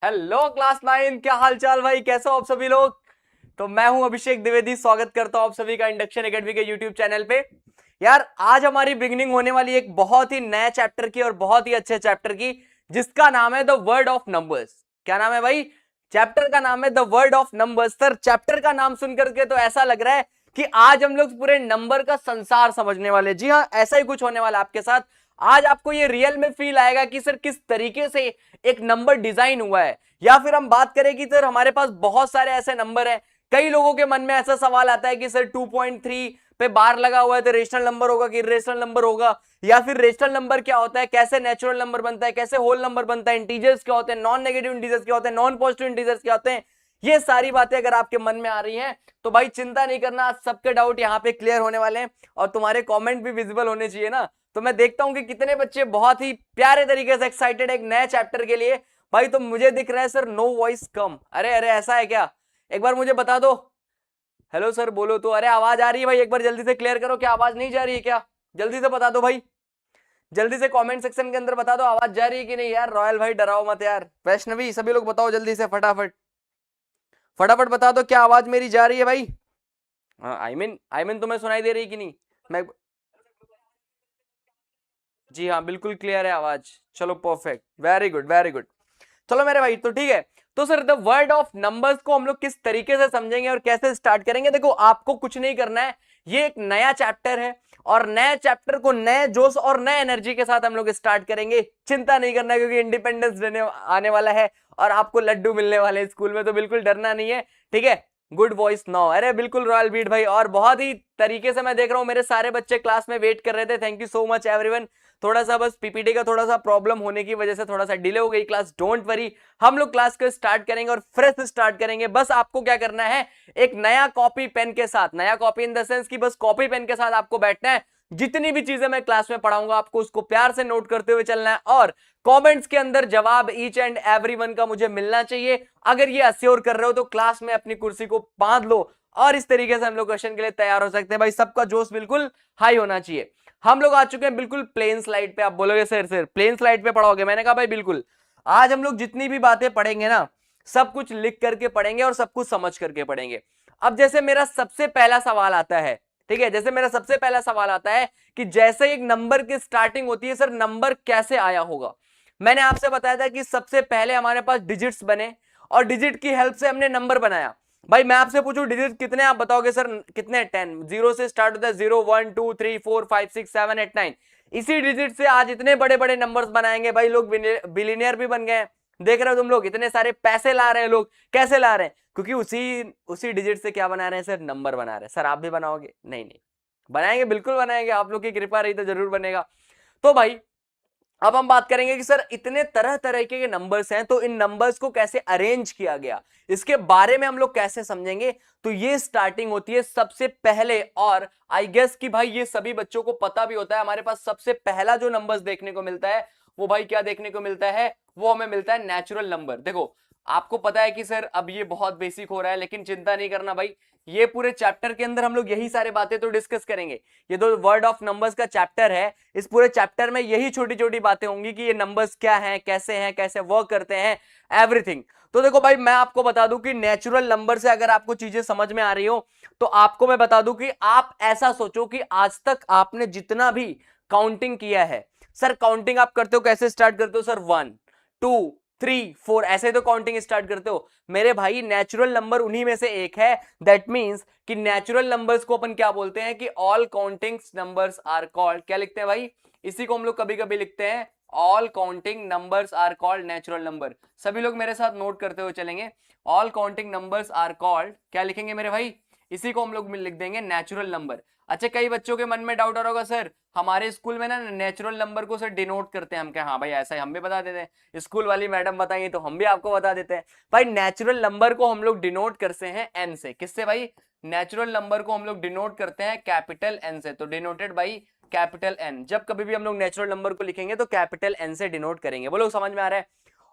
Hello class 9, क्या हाल चाल भाई, कैसे हो आप सभी लोग। तो मैं हूं अभिषेक द्विवेदी, स्वागत करता हूं आप सभी का इंडक्शन एकेडमी के यूट्यूब चैनल पे। यार आज हमारी बिगिनिंग होने वाली एक बहुत ही नए चैप्टर की और बहुत ही अच्छे चैप्टर की, जिसका नाम है द वर्ड ऑफ नंबर्स। क्या नाम है भाई? चैप्टर का नाम है the word of numbers. Sir chapter का नाम सुनकर के तो ऐसा लग रहा है कि आज हम लोग पूरे नंबर का संसार समझने वाले। जी हाँ, ऐसा ही कुछ होने वाला आपके साथ। आज आपको ये रियल में फील आएगा कि सर किस तरीके से एक नंबर डिजाइन हुआ है। या फिर हम बात करें कि सर हमारे पास बहुत सारे ऐसे नंबर हैं। कई लोगों के मन में ऐसा सवाल आता है कि सर 2.3 पे बार लगा हुआ है तो रेशनल नंबर होगा कि इरेशनल नंबर होगा, या फिर रेशनल नंबर क्या होता है, कैसे नेचुरल नंबर बनता है, कैसे होल नंबर बनता है, इंटीजर्स क्या होते हैं, नॉन नेगेटिव इंटीजर्स क्या होते हैं, नॉन पॉजिटिव इंटीजर्स क्या होते हैं। ये सारी बातें अगर आपके मन में आ रही हैं तो भाई चिंता नहीं करना, आज सबके डाउट यहाँ पे क्लियर होने वाले हैं और तुम्हारे कमेंट भी विजिबल होने चाहिए ना। तो मैं देखता हूं कि कितने बच्चे बहुत ही प्यारे तरीके से एक्साइटेड है एक नए चैप्टर के लिए। भाई तो मुझे दिख रहा है सर नो वॉइस कम। अरे अरे ऐसा है क्या? एक बार मुझे बता दो। हेलो सर बोलो तो। अरे आवाज आ रही है भाई, एक बार जल्दी से क्लियर करो, क्या आवाज नहीं जा रही है क्या? जल्दी से बता दो भाई, जल्दी से कमेंट सेक्शन के अंदर बता दो आवाज जा रही है कि नहीं। यार रॉयल भाई डराओ मत यार, वैष्णवी सभी लोग बताओ जल्दी से, फटाफट फटाफट बता दो क्या आवाज मेरी जा रही है भाई। आई मीन तुम्हें सुनाई दे रही कि नहीं? मैं जी हाँ बिल्कुल क्लियर है आवाज। चलो perfect, very good very good. चलो मेरे भाई तो ठीक है। तो sir the word of numbers को हम लोग किस तरीके से समझेंगे और कैसे स्टार्ट करेंगे। देखो आपको कुछ नहीं करना है, ये एक नया चैप्टर है और नए चैप्टर को नए जोश और नए एनर्जी के साथ हम लोग स्टार्ट करेंगे। चिंता नहीं करना क्योंकि इंडिपेंडेंस डे आने वाला है और आपको लड्डू मिलने वाले हैं स्कूल में, तो बिल्कुल डरना नहीं है। ठीक है, गुड वॉइस नो। अरे बिल्कुल रॉयल बीट भाई, और बहुत ही तरीके से मैं देख रहा हूँ मेरे सारे बच्चे क्लास में वेट कर रहे थे। Thank you so much everyone. थोड़ा सा बस पीपीटी का थोड़ा सा प्रॉब्लम होने की वजह से थोड़ा सा डिले हो गई क्लास, डोंट वरी। हम लोग क्लास को स्टार्ट करेंगे और फ्रेश स्टार्ट करेंगे। बस आपको क्या करना है, एक नया कॉपी पेन के साथ, नया कॉपी इन द सेंस कि बस कॉपी पेन के साथ आपको बैठना है। जितनी भी चीजें मैं क्लास में पढ़ाऊंगा आपको उसको प्यार से नोट करते हुए चलना है और कमेंट्स के अंदर जवाब ईच एंड एवरीवन का मुझे मिलना चाहिए। अगर ये अश्योर कर रहे हो तो क्लास में अपनी कुर्सी को बांध लो और इस तरीके से हम लोग क्वेश्चन के लिए तैयार हो सकते हैं। भाई सबका जोश बिल्कुल हाई होना चाहिए। हम लोग आ चुके हैं बिल्कुल प्लेन स्लाइड पे। आप बोलोगे सर सर प्लेन स्लाइड पे पढ़ोगे? मैंने कहा भाई बिल्कुल। आज हम लोग जितनी भी बातें पढ़ेंगे ना, सब कुछ लिख करके पढ़ेंगे और सब कुछ समझ करके पढ़ेंगे। अब जैसे मेरा सबसे पहला सवाल आता है, ठीक है, जैसे मेरा सबसे पहला सवाल आता है कि जैसे एक नंबर की स्टार्टिंग होती है, सर नंबर कैसे आया होगा। मैंने आपसे बताया था कि सबसे पहले हमारे पास डिजिट्स बने और डिजिट की हेल्प से हमने नंबर बनाया। भाई मैं आपसे पूछूं डिजिट कितने, आप बताओगे सर कितने? 10। जीरो से स्टार्ट होता है, 0 1 2 3 4 5 6 7 8 9। इसी डिजिट से आज इतने बड़े बड़े नंबर्स बनाएंगे भाई, लोग बिलियनियर भी बन गए। देख रहे हो तुम लोग, इतने सारे पैसे ला रहे हैं लोग। कैसे ला रहे हैं? क्योंकि उसी उसी डिजिट से क्या बना रहे हैं सर? नंबर बना रहे हैं। सर आप भी बनाओगे? नहीं नहीं, बनाएंगे, बिल्कुल बनाएंगे, आप लोग की कृपा रही तो जरूर बनेगा। तो भाई अब हम बात करेंगे कि सर इतने तरह तरह के नंबर्स हैं तो इन नंबर्स को कैसे अरेंज किया गया, इसके बारे में हम लोग कैसे समझेंगे। तो ये स्टार्टिंग होती है सबसे पहले, और आई गेस कि भाई ये सभी बच्चों को पता भी होता है। हमारे पास सबसे पहला जो नंबर्स देखने को मिलता है वो भाई क्या देखने को मिलता है? वो हमें मिलता है नेचुरल नंबर। देखो आपको पता है कि सर अब ये बहुत बेसिक हो रहा है, लेकिन चिंता नहीं करना भाई, ये पूरे चैप्टर के अंदर हम लोग यही सारे बातें तो डिस्कस करेंगे। ये तो वर्ड ऑफ नंबर्स का चैप्टर है, इस पूरे चैप्टर में यही छोटी छोटी बातें होंगी कि ये नंबर्स क्या हैं, कैसे वर्क करते हैं, एवरीथिंग। तो देखो भाई मैं आपको बता दूं कि नेचुरल नंबर से अगर आपको चीजें समझ में आ रही हो तो आपको मैं बता दूं कि आप ऐसा सोचो कि आज तक आपने जितना भी काउंटिंग किया है, सर काउंटिंग आप करते हो कैसे स्टार्ट करते हो? सर 1 2 3 4 ऐसे तो काउंटिंग स्टार्ट करते हो मेरे भाई। नेचुरल नंबर उन्हीं में से एक है। दैट मींस कि नेचुरल नंबर्स को अपन क्या बोलते हैं कि all counting numbers are called, क्या लिखते हैं भाई? इसी को हम लोग कभी कभी लिखते हैं all counting numbers are called natural number. सभी लोग मेरे साथ नोट करते हुए चलेंगे। All counting numbers are called, क्या लिखेंगे मेरे भाई? इसी को हम लोग लिख देंगे नेचुरल नंबर। अच्छा कई बच्चों के मन में डाउट आ रहा होगा, सर हमारे स्कूल में ना नेचुरल नंबर को सर डिनोट करते हैं हम क्या? हाँ भाई ऐसा ही हम भी बता देते हैं, स्कूल वाली मैडम बताएंगे तो हम भी आपको बता देते हैं। भाई नेचुरल नंबर को हम लोग डिनोट करते हैं एन से। किससे भाई? नेचुरल नंबर को हम लोग डिनोट करते हैं कैपिटल एन से, तो डिनोटेड बाई कैपिटल एन। जब कभी भी हम लोग नेचुरल नंबर को लिखेंगे तो कैपिटल एन से डिनोट करेंगे। बोलो समझ में आ रहा है?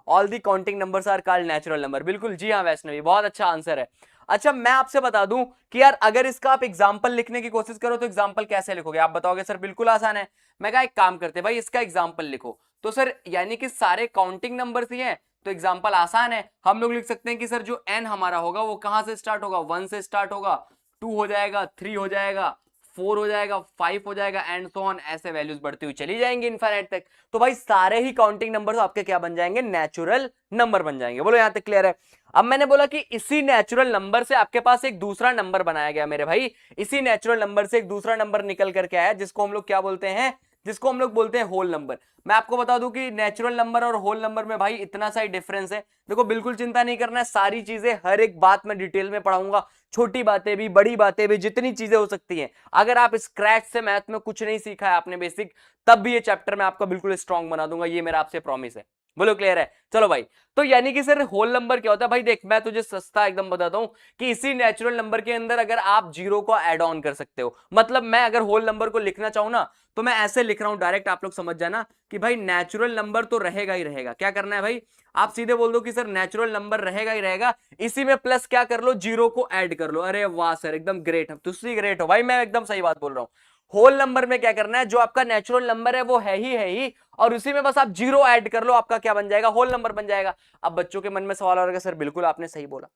All the counting numbers are called natural number. बिल्कुल जी हाँ वैष्णवी, बहुत अच्छा आंसर है। अच्छा मैं आपसे बता दूं कि यार अगर इसका आप एग्जाम्पल लिखने की कोशिश करो तो एग्जाम्पल कैसे लिखोगे? आप बताओगे सर बिल्कुल आसान है। मैं कहा एक काम करते भाई इसका एग्जाम्पल लिखो। तो सर यानी कि सारे काउंटिंग नंबर्स ही हैं? तो एग्जाम्पल आसान है, हम लोग लिख सकते हैं कि सर जो n हमारा होगा वो कहां से स्टार्ट होगा, 1 से स्टार्ट होगा, 2 हो जाएगा, 3 हो जाएगा, 4 हो जाएगा, 5 हो जाएगा एंड सो ऑन, ऐसे वैल्यूज बढ़ती हुई चली जाएंगी इनफाइनाइट तक। तो भाई सारे ही काउंटिंग नंबर्स आपके क्या बन जाएंगे, नेचुरल नंबर बन जाएंगे। बोलो यहां तक क्लियर है। अब मैंने बोला कि इसी नेचुरल नंबर से आपके पास एक दूसरा नंबर बनाया गया मेरे भाई, इसी नेचुरल नंबर से एक दूसरा नंबर निकल करके आया जिसको हम लोग क्या बोलते हैं, जिसको हम लोग बोलते हैं होल नंबर। मैं आपको बता दूं कि नेचुरल नंबर और होल नंबर में भाई इतना सा ही डिफरेंस है। देखो बिल्कुल चिंता नहीं करना है, सारी चीजें हर एक बात में डिटेल में पढ़ाऊंगा, छोटी बातें भी बड़ी बातें भी जितनी चीजें हो सकती हैं। अगर आप स्क्रैच से मैथ में कुछ नहीं सीखा है आपने बेसिक, तब भी ये चैप्टर मैं आपका बिल्कुल स्ट्रांग बना दूंगा, ये मेरा आपसे प्रॉमिस है। बोलो क्लियर है। चलो भाई, तो यानी कि सर होल नंबर क्या होता है भाई, देख मैं तुझे सस्ता एकदम बताता हूं कि इसी नेचुरल नंबर के अंदर अगर आप जीरो को ऐड ऑन कर सकते हो, मतलब मैं अगर होल नंबर को लिखना चाहूं ना तो मैं ऐसे लिख रहा हूं डायरेक्ट, आप लोग समझ जाना कि भाई नेचुरल नंबर तो रहेगा ही रहेगा। क्या करना है भाई, आप सीधे बोल दो कि सर नेचुरल नंबर रहेगा ही रहेगा, इसी में प्लस क्या कर लो, जीरो को ऐड कर लो। अरे वाह सर, एकदम ग्रेट, तुझसे ग्रेट हो भाई, मैं एकदम सही बात बोल रहा हूं। होल नंबर में क्या करना है, जो आपका नेचुरल नंबर है वो है ही, और उसी में बस आप जीरो ऐड कर लो, आपका क्या बन जाएगा, होल नंबर बन जाएगा। अब बच्चों के मन में सवाल आ रहा है सर बिल्कुल आपने सही बोला।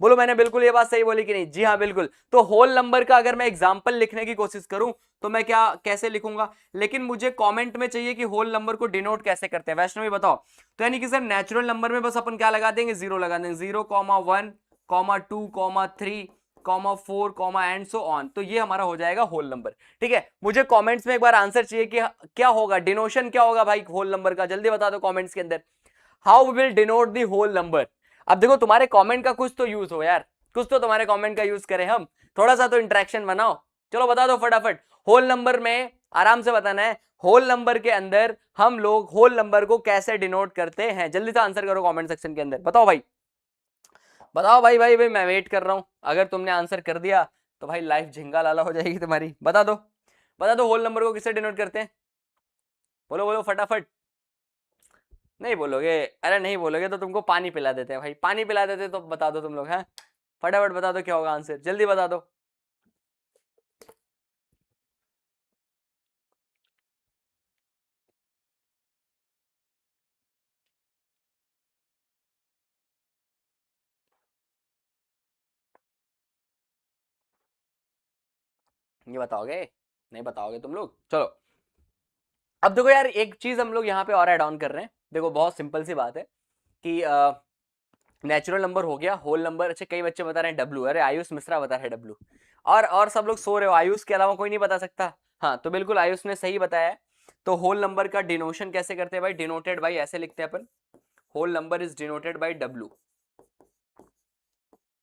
बोलो मैंने बिल्कुल ये बात सही बोली कि नहीं, जी हाँ बिल्कुल। तो होल नंबर का अगर मैं एग्जांपल लिखने की कोशिश करूं तो मैं क्या कैसे लिखूंगा, लेकिन मुझे कमेंट में चाहिए कि होल नंबर को डिनोट कैसे करते हैं, वैष्णवी बताओ। तो यानी कि सर नेचुरल नंबर में बस अपन क्या लगा देंगे, जीरो लगा देंगे, 0,1, 2, 3, 4, एंड सो ऑन, तो ये हमारा हो जाएगा होल नंबर। ठीक है, मुझे कमेंट्स में एक बार आंसर चाहिए कि क्या होगा, डिनोशन क्या होगा भाई होल नंबर का, जल्दी बता दो कमेंट्स के अंदर, how will denote the whole number. अब देखो तुम्हारे कमेंट का कुछ तो यूज हो यार, कुछ तो तुम्हारे कमेंट का यूज करें हम, थोड़ा सा तो इंटरेक्शन बनाओ। चलो बता दो फटाफट, होल नंबर में आराम से बताना है, होल नंबर के अंदर हम लोग होल नंबर को कैसे डिनोट करते हैं, जल्दी से आंसर करो कमेंट सेक्शन के अंदर, बताओ भाई, बताओ भाई भाई भाई, मैं वेट कर रहा हूं। अगर तुमने आंसर कर दिया तो भाई लाइफ झिंगा लाला हो जाएगी तुम्हारी। बता दो, बता दो होल नंबर को किससे डिनोट करते हैं, बोलो बोलो फटाफट। नहीं बोलोगे, अरे नहीं बोलोगे तो तुमको पानी पिला देते हैं भाई, पानी पिला देते तो बता दो तुम लोग हैं, फटाफट बता दो क्या होगा आंसर, जल्दी बता दो। ये बताओगे, नहीं बताओगे तुम लोग, चलो। अब देखो यार एक चीज हम लोग यहाँ पे और ऐड ऑन कर रहे हैं, देखो बहुत सिंपल सी बात है कि नेचुरल नंबर हो गया, होल नंबर, अच्छा कई बच्चे बता रहे हैं डब्लू, अरे आयुष मिश्रा बता रहे हैं डब्लू, और सब लोग सो रहे हो, आयुष के अलावा कोई नहीं बता सकता। हाँ तो बिल्कुल आयुष ने सही बताया है। तो होल नंबर का डिनोशन कैसे करते हैं भाई, डिनोटेड बाई, ऐसे लिखते हैं अपन, whole number is denoted by W.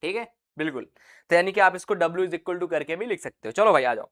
ठीक है बिल्कुल, तो यानी कि आप इसको डब्ल्यू इज इक्वल टू करके भी लिख सकते हो। चलो भाई आ जाओ,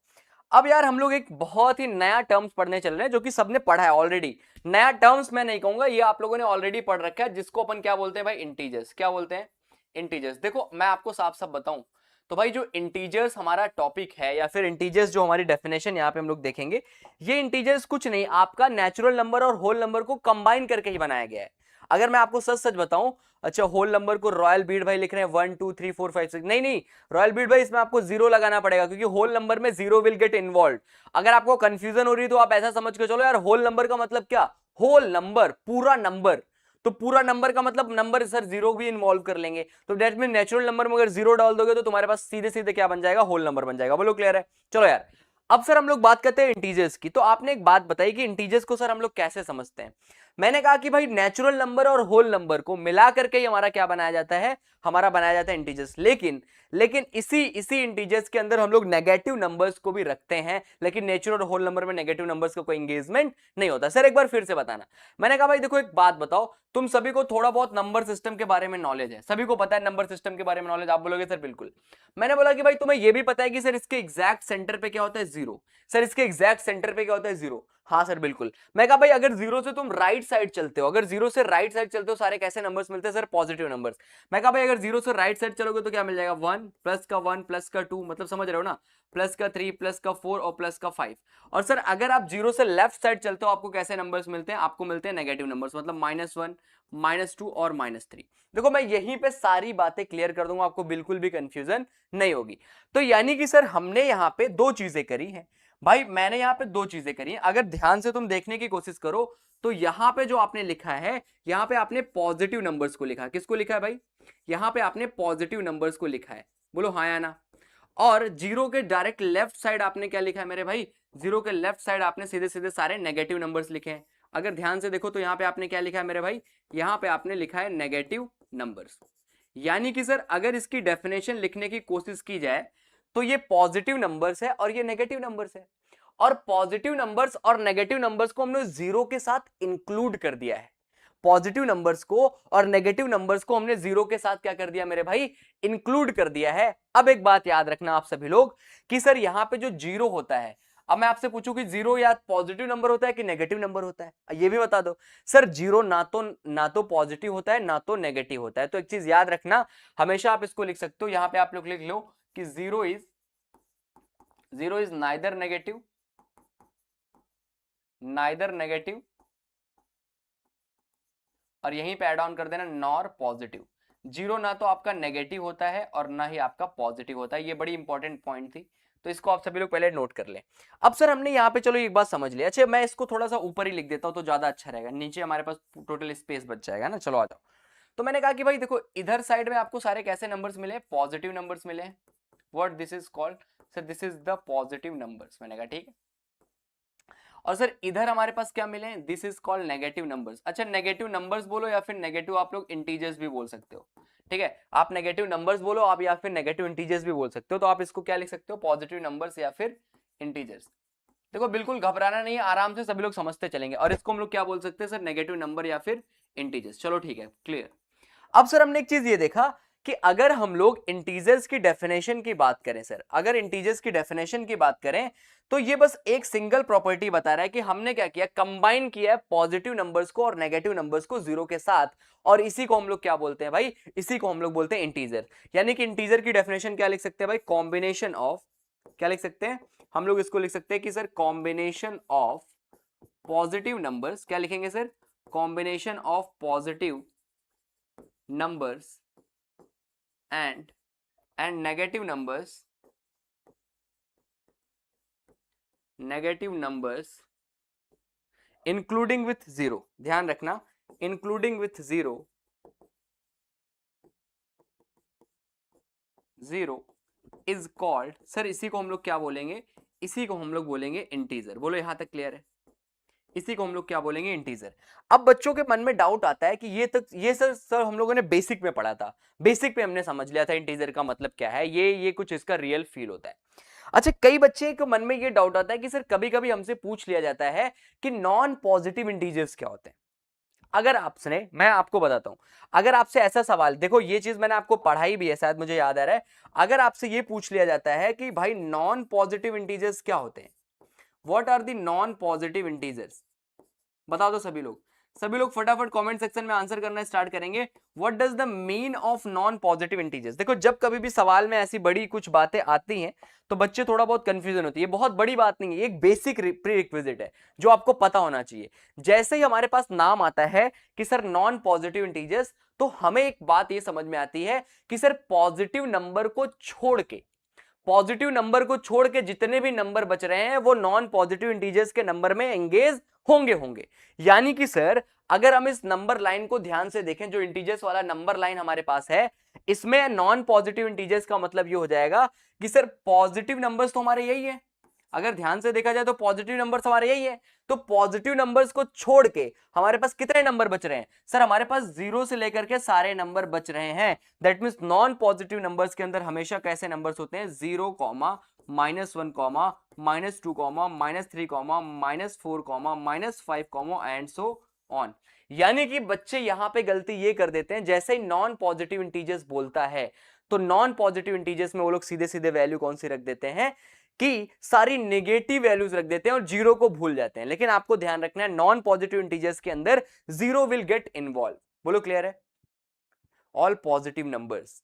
अब यार हम लोग एक बहुत ही नया टर्म्स पढ़ने चल रहे हैं जो कि सबने पढ़ा है ऑलरेडी। नया टर्म्स मैं नहीं कहूंगा, ये आप लोगों ने ऑलरेडी पढ़ रखा है, जिसको अपन क्या बोलते हैं भाई, इंटीजर्स। क्या बोलते हैं, इंटीजर्स। देखो मैं आपको साफ साफ बताऊं तो भाई जो इंटीजर्स हमारा टॉपिक है, या फिर इंटीजर्स जो हमारी डेफिनेशन यहाँ पे हम लोग देखेंगे, ये इंटीजर्स कुछ नहीं, आपका नेचुरल नंबर और होल नंबर को कंबाइन करके ही बनाया गया है। अगर मैं आपको सच सच बताऊं, अच्छा होल नंबर को रॉयल बीट भाई लिख रहे हैं 1 2 3 4 5 6, नहीं नहीं रॉयल बीट भाई इसमें आपको जीरो लगाना पड़ेगा, क्योंकि होल नंबर में जीरो विल गेट इन्वॉल्व। अगर आपको कंफ्यूजन हो रही है तो आप ऐसा समझ के चलो यार, होल नंबर का मतलब क्या, होल नंबर, पूरा नंबर, तो पूरा नंबर का मतलब नंबर सर जीरो भी इन्वॉल्व कर लेंगे, तो डेट मीन नेचुरल नंबर में अगर जीरो डाल दोगे तो तुम्हारे पास सीधे सीधे क्या बन जाएगा, होल नंबर बन जाएगा। बोलो क्लियर है। चलो यार अब सर हम लोग बात करते हैं इंटीजर्स की। तो आपने एक बात बताई कि इंटीजर्स को सर हम लोग कैसे समझते हैं। मैंने कहा कि भाई नेचुरल नंबर और होल नंबर को मिला करके ही हमारा क्या बनाया जाता है, हमारा बनाया जाता है इंटीजर्स। लेकिन इसी इंटीजर्स के अंदर हम लोग नेगेटिव नंबर्स को भी रखते हैं, लेकिन नेचुरल और होल नंबर में नेगेटिव नंबर्स का कोई एंगेजमेंट नहीं होता। सर एक बार फिर से बताना। मैंने कहा भाई देखो एक बात बताओ, तुम सभी को थोड़ा बहुत नंबर सिस्टम के बारे में नॉलेज है, सभी को पता है नंबर सिस्टम के बारे में नॉलेज, आप बोलोगे सर बिल्कुल। मैंने बोला कि भाई तुम्हें यह भी पता है कि सर इसके एग्जैक्ट सेंटर पे क्या होता है, जीरो। सर इसके एग्जैक्ट सेंटर पे क्या होता है, जीरो। हाँ सर बिल्कुल। मैं कहा भाई अगर जीरो से तुम राइट साइड चलते हो, अगर जीरो से राइट साइड चलते हो सारे कैसे नंबर्स मिलते हैं, सर पॉजिटिव नंबर्स। मैं कहा भाई अगर जीरो से राइट साइड चलोगे तो क्या मिल जाएगा, 1 प्लस का 1 प्लस का 2, मतलब समझ रहे हो ना, प्लस का 3 प्लस का 4 और प्लस का 5। और सर अगर आप जीरो से लेफ्ट साइड चलते हो आपको कैसे नंबर्स मिलते हैं, आपको मिलते हैं नेगेटिव नंबर्स, मतलब -1 -2 और -3। देखो मैं यहीं पे सारी बातें क्लियर कर दूंगा, आपको बिल्कुल भी कंफ्यूजन नहीं होगी। तो यानी कि सर हमने यहां पे दो चीजें करी हैं भाई, मैंने यहां पे दो चीजें करी हैं, अगर ध्यान से तुम देखने की कोशिश करो तो यहां पे जो आपने लिखा है, यहां पे आपने पॉजिटिव नंबर्स को लिखा। किसको लिखा है भाई? यहां पे आपने पॉजिटिव नंबर्स को लिखा है। बोलो हाँ या ना। और जीरो के डायरेक्ट लेफ्ट साइड आपने क्या लिखा है मेरे भाई? जीरो के लेफ्ट साइड आपने सीधे सीधे सारे नेगेटिव नंबर्स लिखे हैं। अगर ध्यान से देखो तो यहां पे आपने क्या लिखा है मेरे भाई? यहां पे आपने लिखा है नेगेटिव नंबर्स। यानी कि सर अगर इसकी डेफिनेशन लिखने की कोशिश की जाए तो ये पॉजिटिव नंबर्स है और ये नेगेटिव नंबर्स है, और पॉजिटिव नंबर्स और नेगेटिव नंबर्स को हमने जीरो के साथ इंक्लूड कर दिया है। पॉजिटिव नंबर्स को और नेगेटिव नंबर्स को हमने जीरो के साथ क्या कर दिया मेरे भाई? इंक्लूड कर दिया है। अब एक बात याद रखना आप सभी लोग कि सर यहां पे जो जीरो होता है, अब मैं आपसे पूछूं कि जीरो या पॉजिटिव नंबर होता है कि नेगेटिव नंबर होता है, ये भी बता दो। सर जीरो ना तो पॉजिटिव होता है ना तो नेगेटिव होता है। तो एक चीज याद रखना, हमेशा आप इसको लिख सकते हो, यहां पे आप लोग लिख लो कि जीरो इज नाइदर नेगेटिव और यहीं पे ऐड ऑन कर देना नॉर पॉजिटिव। जीरो ना तो आपका नेगेटिव होता है और ना ही आपका पॉजिटिव होता है। ये बड़ी इंपॉर्टेंट पॉइंट थी, तो इसको आप सभी लोग पहले नोट कर लें। अब सर हमने यहाँ पे चलो एक बात समझ लिया। अच्छा मैं इसको थोड़ा सा ऊपर ही लिख देता हूँ तो ज्यादा अच्छा रहेगा, नीचे हमारे पास टोटल स्पेस बच जाएगा ना। चलो आ जाओ। तो मैंने कहा कि भाई देखो इधर साइड में आपको सारे कैसे नंबर्स मिले? पॉजिटिव नंबर्स मिले। What this is called? Sir this is the positive numbers. मैंने कहा ठीक है। और सर इधर हमारे पास क्या मिले? This is called negative numbers. अच्छा नेगेटिव नंबर्स बोलो या फिर नेगेटिव आप लोग इंटीजर्स भी बोल सकते हो, ठीक है। आप नेगेटिव नंबर्स बोलो आप या फिर नेगेटिव इंटीजर्स भी बोल सकते हो। तो आप इसको क्या लिख सकते हो? पॉजिटिव नंबर्स या फिर इंटीजर्स। देखो बिल्कुल घबराना नहीं है, आराम से सभी लोग समझते चलेंगे। और इसको हम लोग क्या बोल सकते हैं सर? नेगेटिव नंबर या फिर इंटीजर्स। चलो ठीक है, क्लियर। अब सर हमने एक चीज ये देखा कि अगर हम लोग इंटीजर्स की डेफिनेशन की बात करें, सर अगर इंटीजर्स की डेफिनेशन की बात करें तो ये बस एक सिंगल प्रॉपर्टी बता रहा है कि हमने क्या किया? कंबाइन किया है पॉजिटिव नंबर्स को और नेगेटिव नंबर्स को जीरो के साथ, और इसी को हम लोग क्या बोलते हैं भाई? इसी को हम लोग बोलते हैं इंटीजर। यानी कि इंटीजर की डेफिनेशन क्या लिख सकते हैं भाई? कॉम्बिनेशन ऑफ, क्या लिख सकते हैं हम लोग? इसको लिख सकते हैं कि sir combination of positive numbers. क्या लिखेंगे sir? Combination of positive numbers and negative numbers including with zero। ध्यान रखना, including with zero is called, sir इसी को हम लोग क्या बोलेंगे? इसी को हम लोग बोलेंगे इंटीजर। बोलो यहां तक क्लियर है? इसी को हम लोग क्या बोलेंगे? इंटीजर। अब बच्चों के मन में डाउट आता है कि ये सर हम लोगों ने बेसिक में पढ़ा था, बेसिक पे हमने समझ लिया था इंटीजर का मतलब क्या है, ये कुछ इसका रियल फील होता है। अच्छा कई बच्चे के मन में ये डाउट आता है कि सर कभी कभी हमसे पूछ लिया जाता है कि नॉन पॉजिटिव इंटीजर्स क्या होते हैं। अगर आपसे, मैं आपको बताता हूं, अगर आपसे ऐसा सवाल, देखो ये चीज मैंने आपको पढ़ाई भी है, शायद मुझे याद आ रहा है। अगर आपसे ये पूछ लिया जाता है कि भाई नॉन पॉजिटिव इंटीजर्स क्या होते हैं, what are the non positive integers, बता दो सभी लोग। सभी लोग फटाफट कमेंट सेक्शन में आंसर करना स्टार्ट करेंगे। What does the mean of non positive integers? देखो जब कभी भी सवाल में ऐसी बड़ी कुछ बातें आती हैं तो बच्चे थोड़ा बहुत कंफ्यूजन होती है। बहुत बड़ी बात नहीं है, एक बेसिक प्रीरिक्विजिट है जो आपको पता होना चाहिए। जैसे ही हमारे पास नाम आता है कि सर नॉन पॉजिटिव इंटीजर्स, तो हमें एक बात ये समझ में आती है कि सर पॉजिटिव नंबर को छोड़ के जितने भी नंबर बच रहे हैं वो नॉन पॉजिटिव इंटीजर्स के नंबर में एंगेज होंगे। यानी कि सर अगर हम इस नंबर लाइन को ध्यान से देखें, जो इंटीजर्स वाला नंबर लाइन हमारे पास है, इसमें नॉन पॉजिटिव इंटीजर्स का मतलब ये हो जाएगा कि सर पॉजिटिव नंबर्स तो हमारे यही है। अगर ध्यान से देखा जाए तो पॉजिटिव नंबर्स हमारे यही है। तो पॉजिटिव नंबर्स को छोड़ के हमारे पास कितने नंबर बच रहे हैं? सर हमारे पास जीरो से लेकर के सारे नंबर बच रहे हैं। That means non positive numbers के अंदर हमेशा कैसे नंबर्स होते हैं? 0, -1, -2, -3, -4, -5 एंड सो ऑन। यानी कि बच्चे यहां पे गलती ये कर देते हैं, जैसे ही नॉन पॉजिटिव इंटीजर्स बोलता है तो नॉन पॉजिटिव इंटीजर्स में वो लोग सीधे सीधे वैल्यू कौन सी रख देते हैं कि सारी नेगेटिव वैल्यूज रख देते हैं और जीरो को भूल जाते हैं। लेकिन आपको ध्यान रखना है नॉन पॉजिटिव इंटीजर्स के अंदर जीरो विल गेट इन्वॉल्व। बोलो क्लियर है? ऑल पॉजिटिव नंबर्स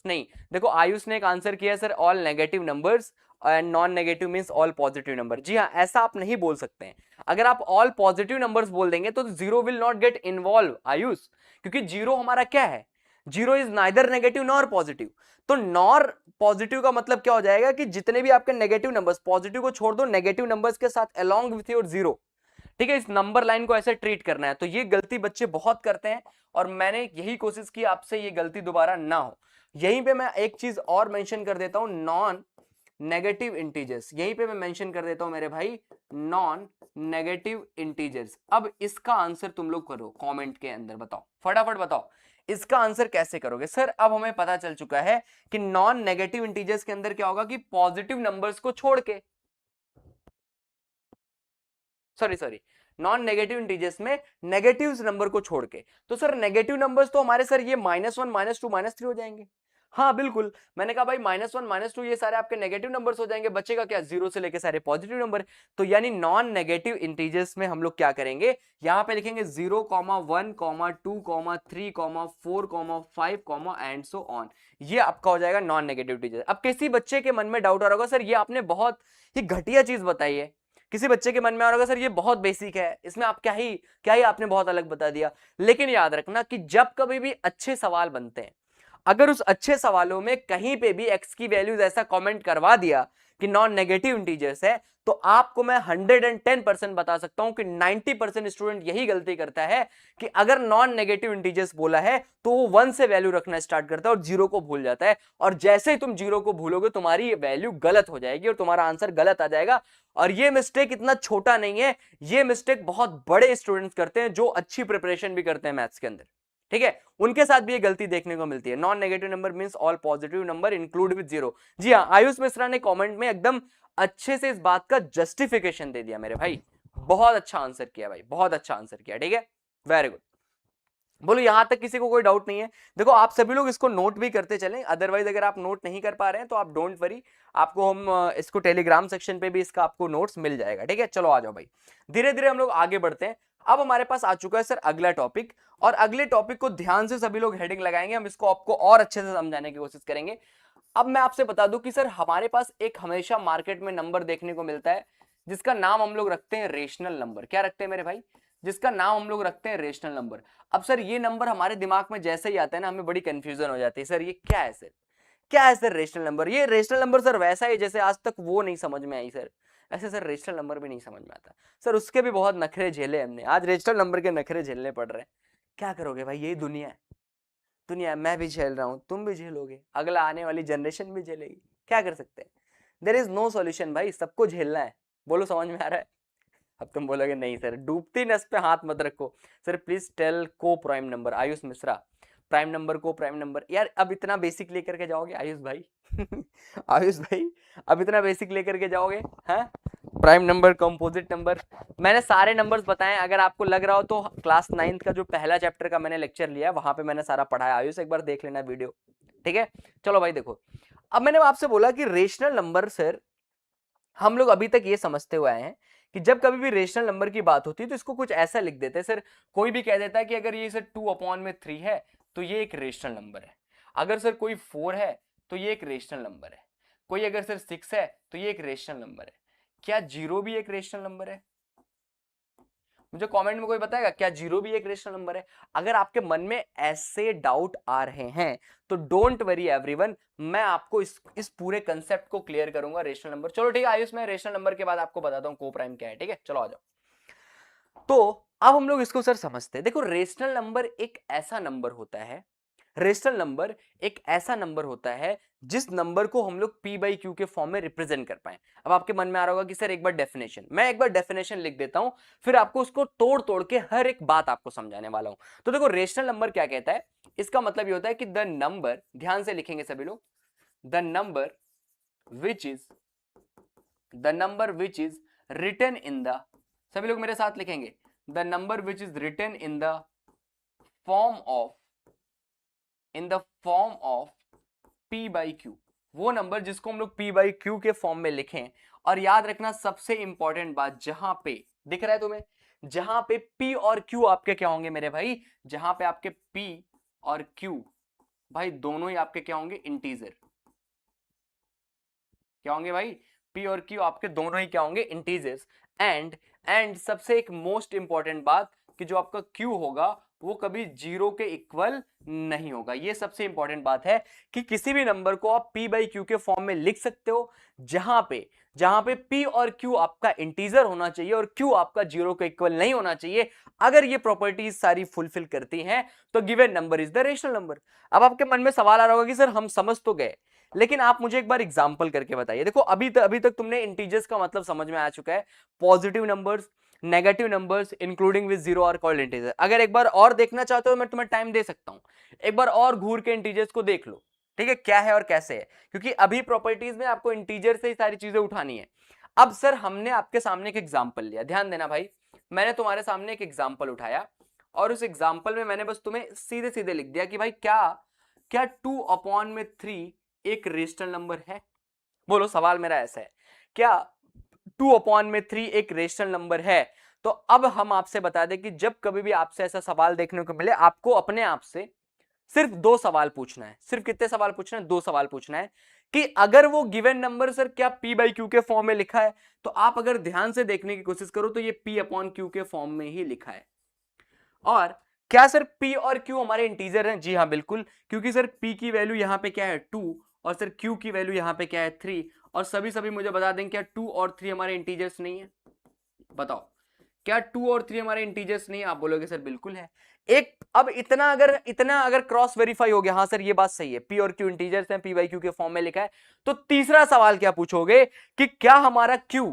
नहीं। देखो आयुष ने एक आंसर किया sir all negative numbers and non negative means all positive number. जी हाँ, ऐसा आप नहीं बोल सकते हैं। अगर आप ऑल पॉजिटिव नंबर्स बोल देंगे तो zero will not get involve Ayush, क्योंकि जीरो हमारा क्या है? Zero is neither negative nor positive. तो नॉर पॉजिटिव का मतलब क्या हो जाएगा कि जितने भी आपके नेगेटिव नंबर्स, पॉजिटिव को छोड़ दो, नेगेटिव नंबर्स के साथ अलोंग विथ योर जीरो, ठीक है, इस नंबर लाइन को ऐसे ट्रीट करना है। तो ये गलती बच्चे बहुत करते हैं और मैंने यही कोशिश की आपसे ये गलती दोबारा ना हो। यहीं पे मैं एक चीज और मेंशन कर देता हूं, नॉन नेगेटिव इंटीजर्स, यहीं पे मैं मेंशन कर देता हूं मेरे भाई, नॉन नेगेटिव इंटीजर्स। अब इसका आंसर तुम लोग करो कमेंट के अंदर, बताओ फटाफट बताओ इसका आंसर कैसे करोगे। सर अब हमें पता चल चुका है कि नॉन नेगेटिव इंटीजर्स के अंदर क्या होगा कि पॉजिटिव नंबर्स को छोड़ के, सॉरी नॉन नेगेटिव इंटीजर्स में नेगेटिव नंबर को छोड़ के। तो सर नेगेटिव नंबर्स तो हमारे सर ये -1 -2 -3 हो जाएंगे। हाँ बिल्कुल, मैंने कहा भाई -1 -2 ये सारे आपके नेगेटिव नंबर्स हो जाएंगे, बचेगा क्या, 0 से लेके सारे पॉजिटिव नंबर। तो यानी नॉन नेगेटिव इंटीजर्स में हम लोग क्या करेंगे, यहां पे लिखेंगे 0, 1, 2, 3, 4, 5 एंड सो ऑन। ये आपका हो जाएगा नॉन नेगेटिव इंटीजर। अब किसी बच्चे के मन में डाउट आ रहा होगा, सर ये आपने बहुत ही घटिया चीज बताई है। किसी बच्चे के मन में आ रहा होगा सर ये बहुत बेसिक है, इसमें आप क्या ही आपने बहुत अलग बता दिया। लेकिन याद रखना कि जब कभी भी अच्छे सवाल बनते हैं, अगर उस अच्छे सवालों में कहीं पे भी एक्स की वैल्यूज ऐसा कमेंट करवा दिया कि नॉन नेगेटिव इंटीजर्स है, तो आपको मैं 110% बता सकता हूं कि 90% स्टूडेंट यही गलती करता है कि अगर नॉन नेगेटिव इंटीजर्स बोला है तो वो 1 से वैल्यू रखना स्टार्ट करता है और 0 को भूल जाता है। और जैसे ही तुम 0 को भूलोगे तुम्हारी वैल्यू गलत हो जाएगी और तुम्हारा आंसर गलत आ जाएगा। और ये मिस्टेक इतना छोटा नहीं है, ये मिस्टेक बहुत बड़े स्टूडेंट्स करते हैं जो अच्छी प्रिपरेशन भी करते हैं मैथ्स के अंदर। ठीक है, उनके साथ भी ये गलती देखने को मिलती है। Non negative number means all positive number include with 0। जी हाँ, आयुष मिश्रा ने कमेंट में एकदम अच्छे से इस बात का जस्टिफिकेशन दे दिया मेरे भाई, बहुत अच्छा आंसर किया भाई, बहुत अच्छा आंसर किया। ठीक है, वेरी गुड। बोलो यहां तक किसी को कोई डाउट नहीं है। देखो आप सभी लोग इसको नोट भी करते चलें, अदरवाइज अगर आप नोट नहीं कर पा रहे हैं तो आप डोंट वरी, आपको हम इसको टेलीग्राम सेक्शन पे भी इसका आपको नोट्स मिल जाएगा। ठीक है, चलो आ जाओ भाई, धीरे धीरे हम लोग आगे बढ़ते हैं। अब हमारे पास आ चुका है सर अगला टॉपिक, और अगले टॉपिक को ध्यान से सभी लोग हेडिंग लगाएंगे, हम इसको आपको और अच्छे से समझाने की कोशिश करेंगे। अब मैं आपसे बता दूं कि सर हमारे पास एक हमेशा मार्केट में नंबर देखने को मिलता है जिसका नाम हम लोग रखते हैं रेशनल नंबर। क्या रखते हैं मेरे भाई, जिसका नाम हम लोग रखते हैं रेशनल नंबर। अब सर ये नंबर हमारे दिमाग में जैसे ही आता है ना, हमें बड़ी कंफ्यूजन हो जाती है, सर ये क्या है, सर क्या है सर रेशनल नंबर। ये रेशनल नंबर सर वैसा ही जैसे आज तक वो नहीं समझ में आई सर, ऐसे सर रेशनल नंबर भी नहीं समझ में आता सर, उसके भी बहुत नखरे झेले हमने, आज रेशनल नंबर के नखरे झेलने पड़ रहे हैं। क्या करोगे भाई, यही दुनिया है, दुनिया मैं भी झेल रहा हूं, तुम भी झेलोगे, अगला आने वाली जनरेशन भी झेलेगी, क्या कर सकते हैं। देयर इज नो सॉल्यूशन भाई, सबको झेलना है। बोलो समझ में आ रहा है। अब तुम बोलोगे नहीं सर, डूबती नस पे हाथ मत रखो। सर प्लीज टेल को prime number, Ayush Mishra prime number को प्राइम नंबर। यार अब इतना बेसिक लेकर के जाओगे आयुष भाई आयुष भाई अब इतना बेसिक लेकर के जाओगे, हैं प्राइम नंबर, कंपोजिट नंबर, मैंने सारे नंबर्स बताए। अगर आपको लग रहा हो तो क्लास 9th का जो पहला चैप्टर का मैंने लेक्चर लिया वहां पे मैंने सारा पढ़ाया, आयुष एक बार देख लेना वीडियो। ठीक है, चलो भाई देखो, अब मैंने आपसे बोला कि रेशनल नंबर सर हम लोग अभी तक ये समझते हुए आए हैं कि जब कभी भी रेशनल नंबर की बात होती है तो इसको कुछ ऐसा लिख देते हैं सर, कोई भी कह देता है कि अगर ये सर 2/3 है तो ये एक रेशनल नंबर है, अगर सर कोई 4 है तो ये एक रेशनल नंबर है, कोई अगर सर 6 है तो ये एक रेशनल नंबर है। क्या 0 भी एक रेशनल नंबर है? मुझे कमेंट में कोई बताएगा क्या 0 भी एक रेशनल नंबर है? अगर आपके मन में ऐसे डाउट आ रहे हैं तो डोंट वरी एवरीवन, मैं आपको इस पूरे कंसेप्ट को क्लियर करूंगा रेशनल नंबर। चलो ठीक है आयुष, मैं रेशनल नंबर के बाद आपको बताता हूं को प्राइम क्या है। ठीक है, चलो आ जाओ। तो अब हम लोग इसको सर समझते हैं। देखो रेशनल नंबर एक ऐसा नंबर होता है, रेशनल नंबर एक ऐसा नंबर होता है जिस नंबर को हम लोग p बाई क्यू के फॉर्म में रिप्रेजेंट कर पाए। अब आपके मन में आ रहा होगा कि सर एक बार डेफिनेशन, मैं एक बार डेफिनेशन लिख देता हूं, फिर आपको उसको तोड़ तोड़ के हर एक बात आपको समझाने वाला हूं। तो देखो रेशनल नंबर क्या कहता है, इसका मतलब ये होता है कि द नंबर, ध्यान से लिखेंगे सभी लोग, the number which is written in the, सभी लोग मेरे साथ लिखेंगे, the number which is written in the form of p by q, वो नंबर जिसको हम लोग p बाई क्यू के फॉर्म में लिखें। और याद रखना सबसे इंपॉर्टेंट बात, जहां पे दिख रहा है तुम्हें, जहां पे p और q आपके क्या होंगे मेरे भाई, जहां पे आपके p और q भाई दोनों ही आपके क्या होंगे, इंटीजर। क्या होंगे भाई, p और q आपके दोनों ही क्या होंगे, इंटीजर्स। एंड सबसे एक मोस्ट इंपॉर्टेंट बात कि जो आपका q होगा वो कभी जीरो के इक्वल नहीं होगा। ये सबसे इंपॉर्टेंट बात है कि किसी भी नंबर को आप p बाई क्यू के फॉर्म में लिख सकते हो जहां पे p और q आपका इंटीजर होना चाहिए और q आपका जीरो के इक्वल नहीं होना चाहिए। अगर ये प्रॉपर्टीज सारी फुलफिल करती हैं तो given number is the rational number. अब आपके मन में सवाल आ रहा होगा कि सर हम समझ तो गए, लेकिन आप मुझे एक बार एग्जांपल करके बताइए। देखो अभी तक तुमने इंटीजर्स का मतलब समझ में आ चुका है। Positive numbers, negative numbers including with zero are called integer. अगर एक बार और देखना चाहते हो मैं तुम्हें टाइम दे सकता हूं, एक बार और घूर के इंटीजर्स को देख लो, ठीक है, क्या है और कैसे है, क्योंकि अभी प्रॉपर्टीज में आपको इंटीजर से ही सारी चीजें उठानी है। अब सर हमने आपके सामने एक एग्जाम्पल लिया, ध्यान देना भाई, मैंने तुम्हारे सामने एक एग्जाम्पल उठाया और उस एग्जाम्पल में मैंने बस तुम्हें सीधे सीधे लिख दिया कि भाई क्या 2/3 एक रेशनल नंबर है। बोलो, सवाल मेरा ऐसा है, क्या 2/3 एक रेशनल नंबर है? तो अब हम आपसे बता दें कि जब कभी भी आपसे ऐसा सवाल देखने को मिले, आपको अपने आप से सिर्फ 2 सवाल पूछना है। सिर्फ कितने सवाल पूछना है? 2 सवाल पूछना है कि अगर वो गिवन नंबर सर क्या p बाई क्यू के फॉर्म में लिखा है, तो आप अगर ध्यान से देखने की कोशिश करो तो ये p अपॉन क्यू के फॉर्म में ही लिखा है। और क्या सर p और q हमारे इंटीजर हैं? जी हाँ बिल्कुल, क्योंकि सर p की वैल्यू यहाँ पे क्या है 2 और सर q की वैल्यू यहाँ पे क्या है 3। और सभी मुझे बता दें क्या 2 और 3 हमारे इंटीजर्स नहीं है? बताओ, क्या 2 और 3 हमारे इंटीजर्स नहीं है? आप बोलोगे सर बिल्कुल है। एक अब इतना अगर क्रॉस वेरीफाई हो गया, हाँ सर ये बात सही है, p और q इंटीजर्स हैं, p बाई q के फॉर्म में लिखा है, तो तीसरा सवाल क्या पूछोगे कि क्या हमारा q,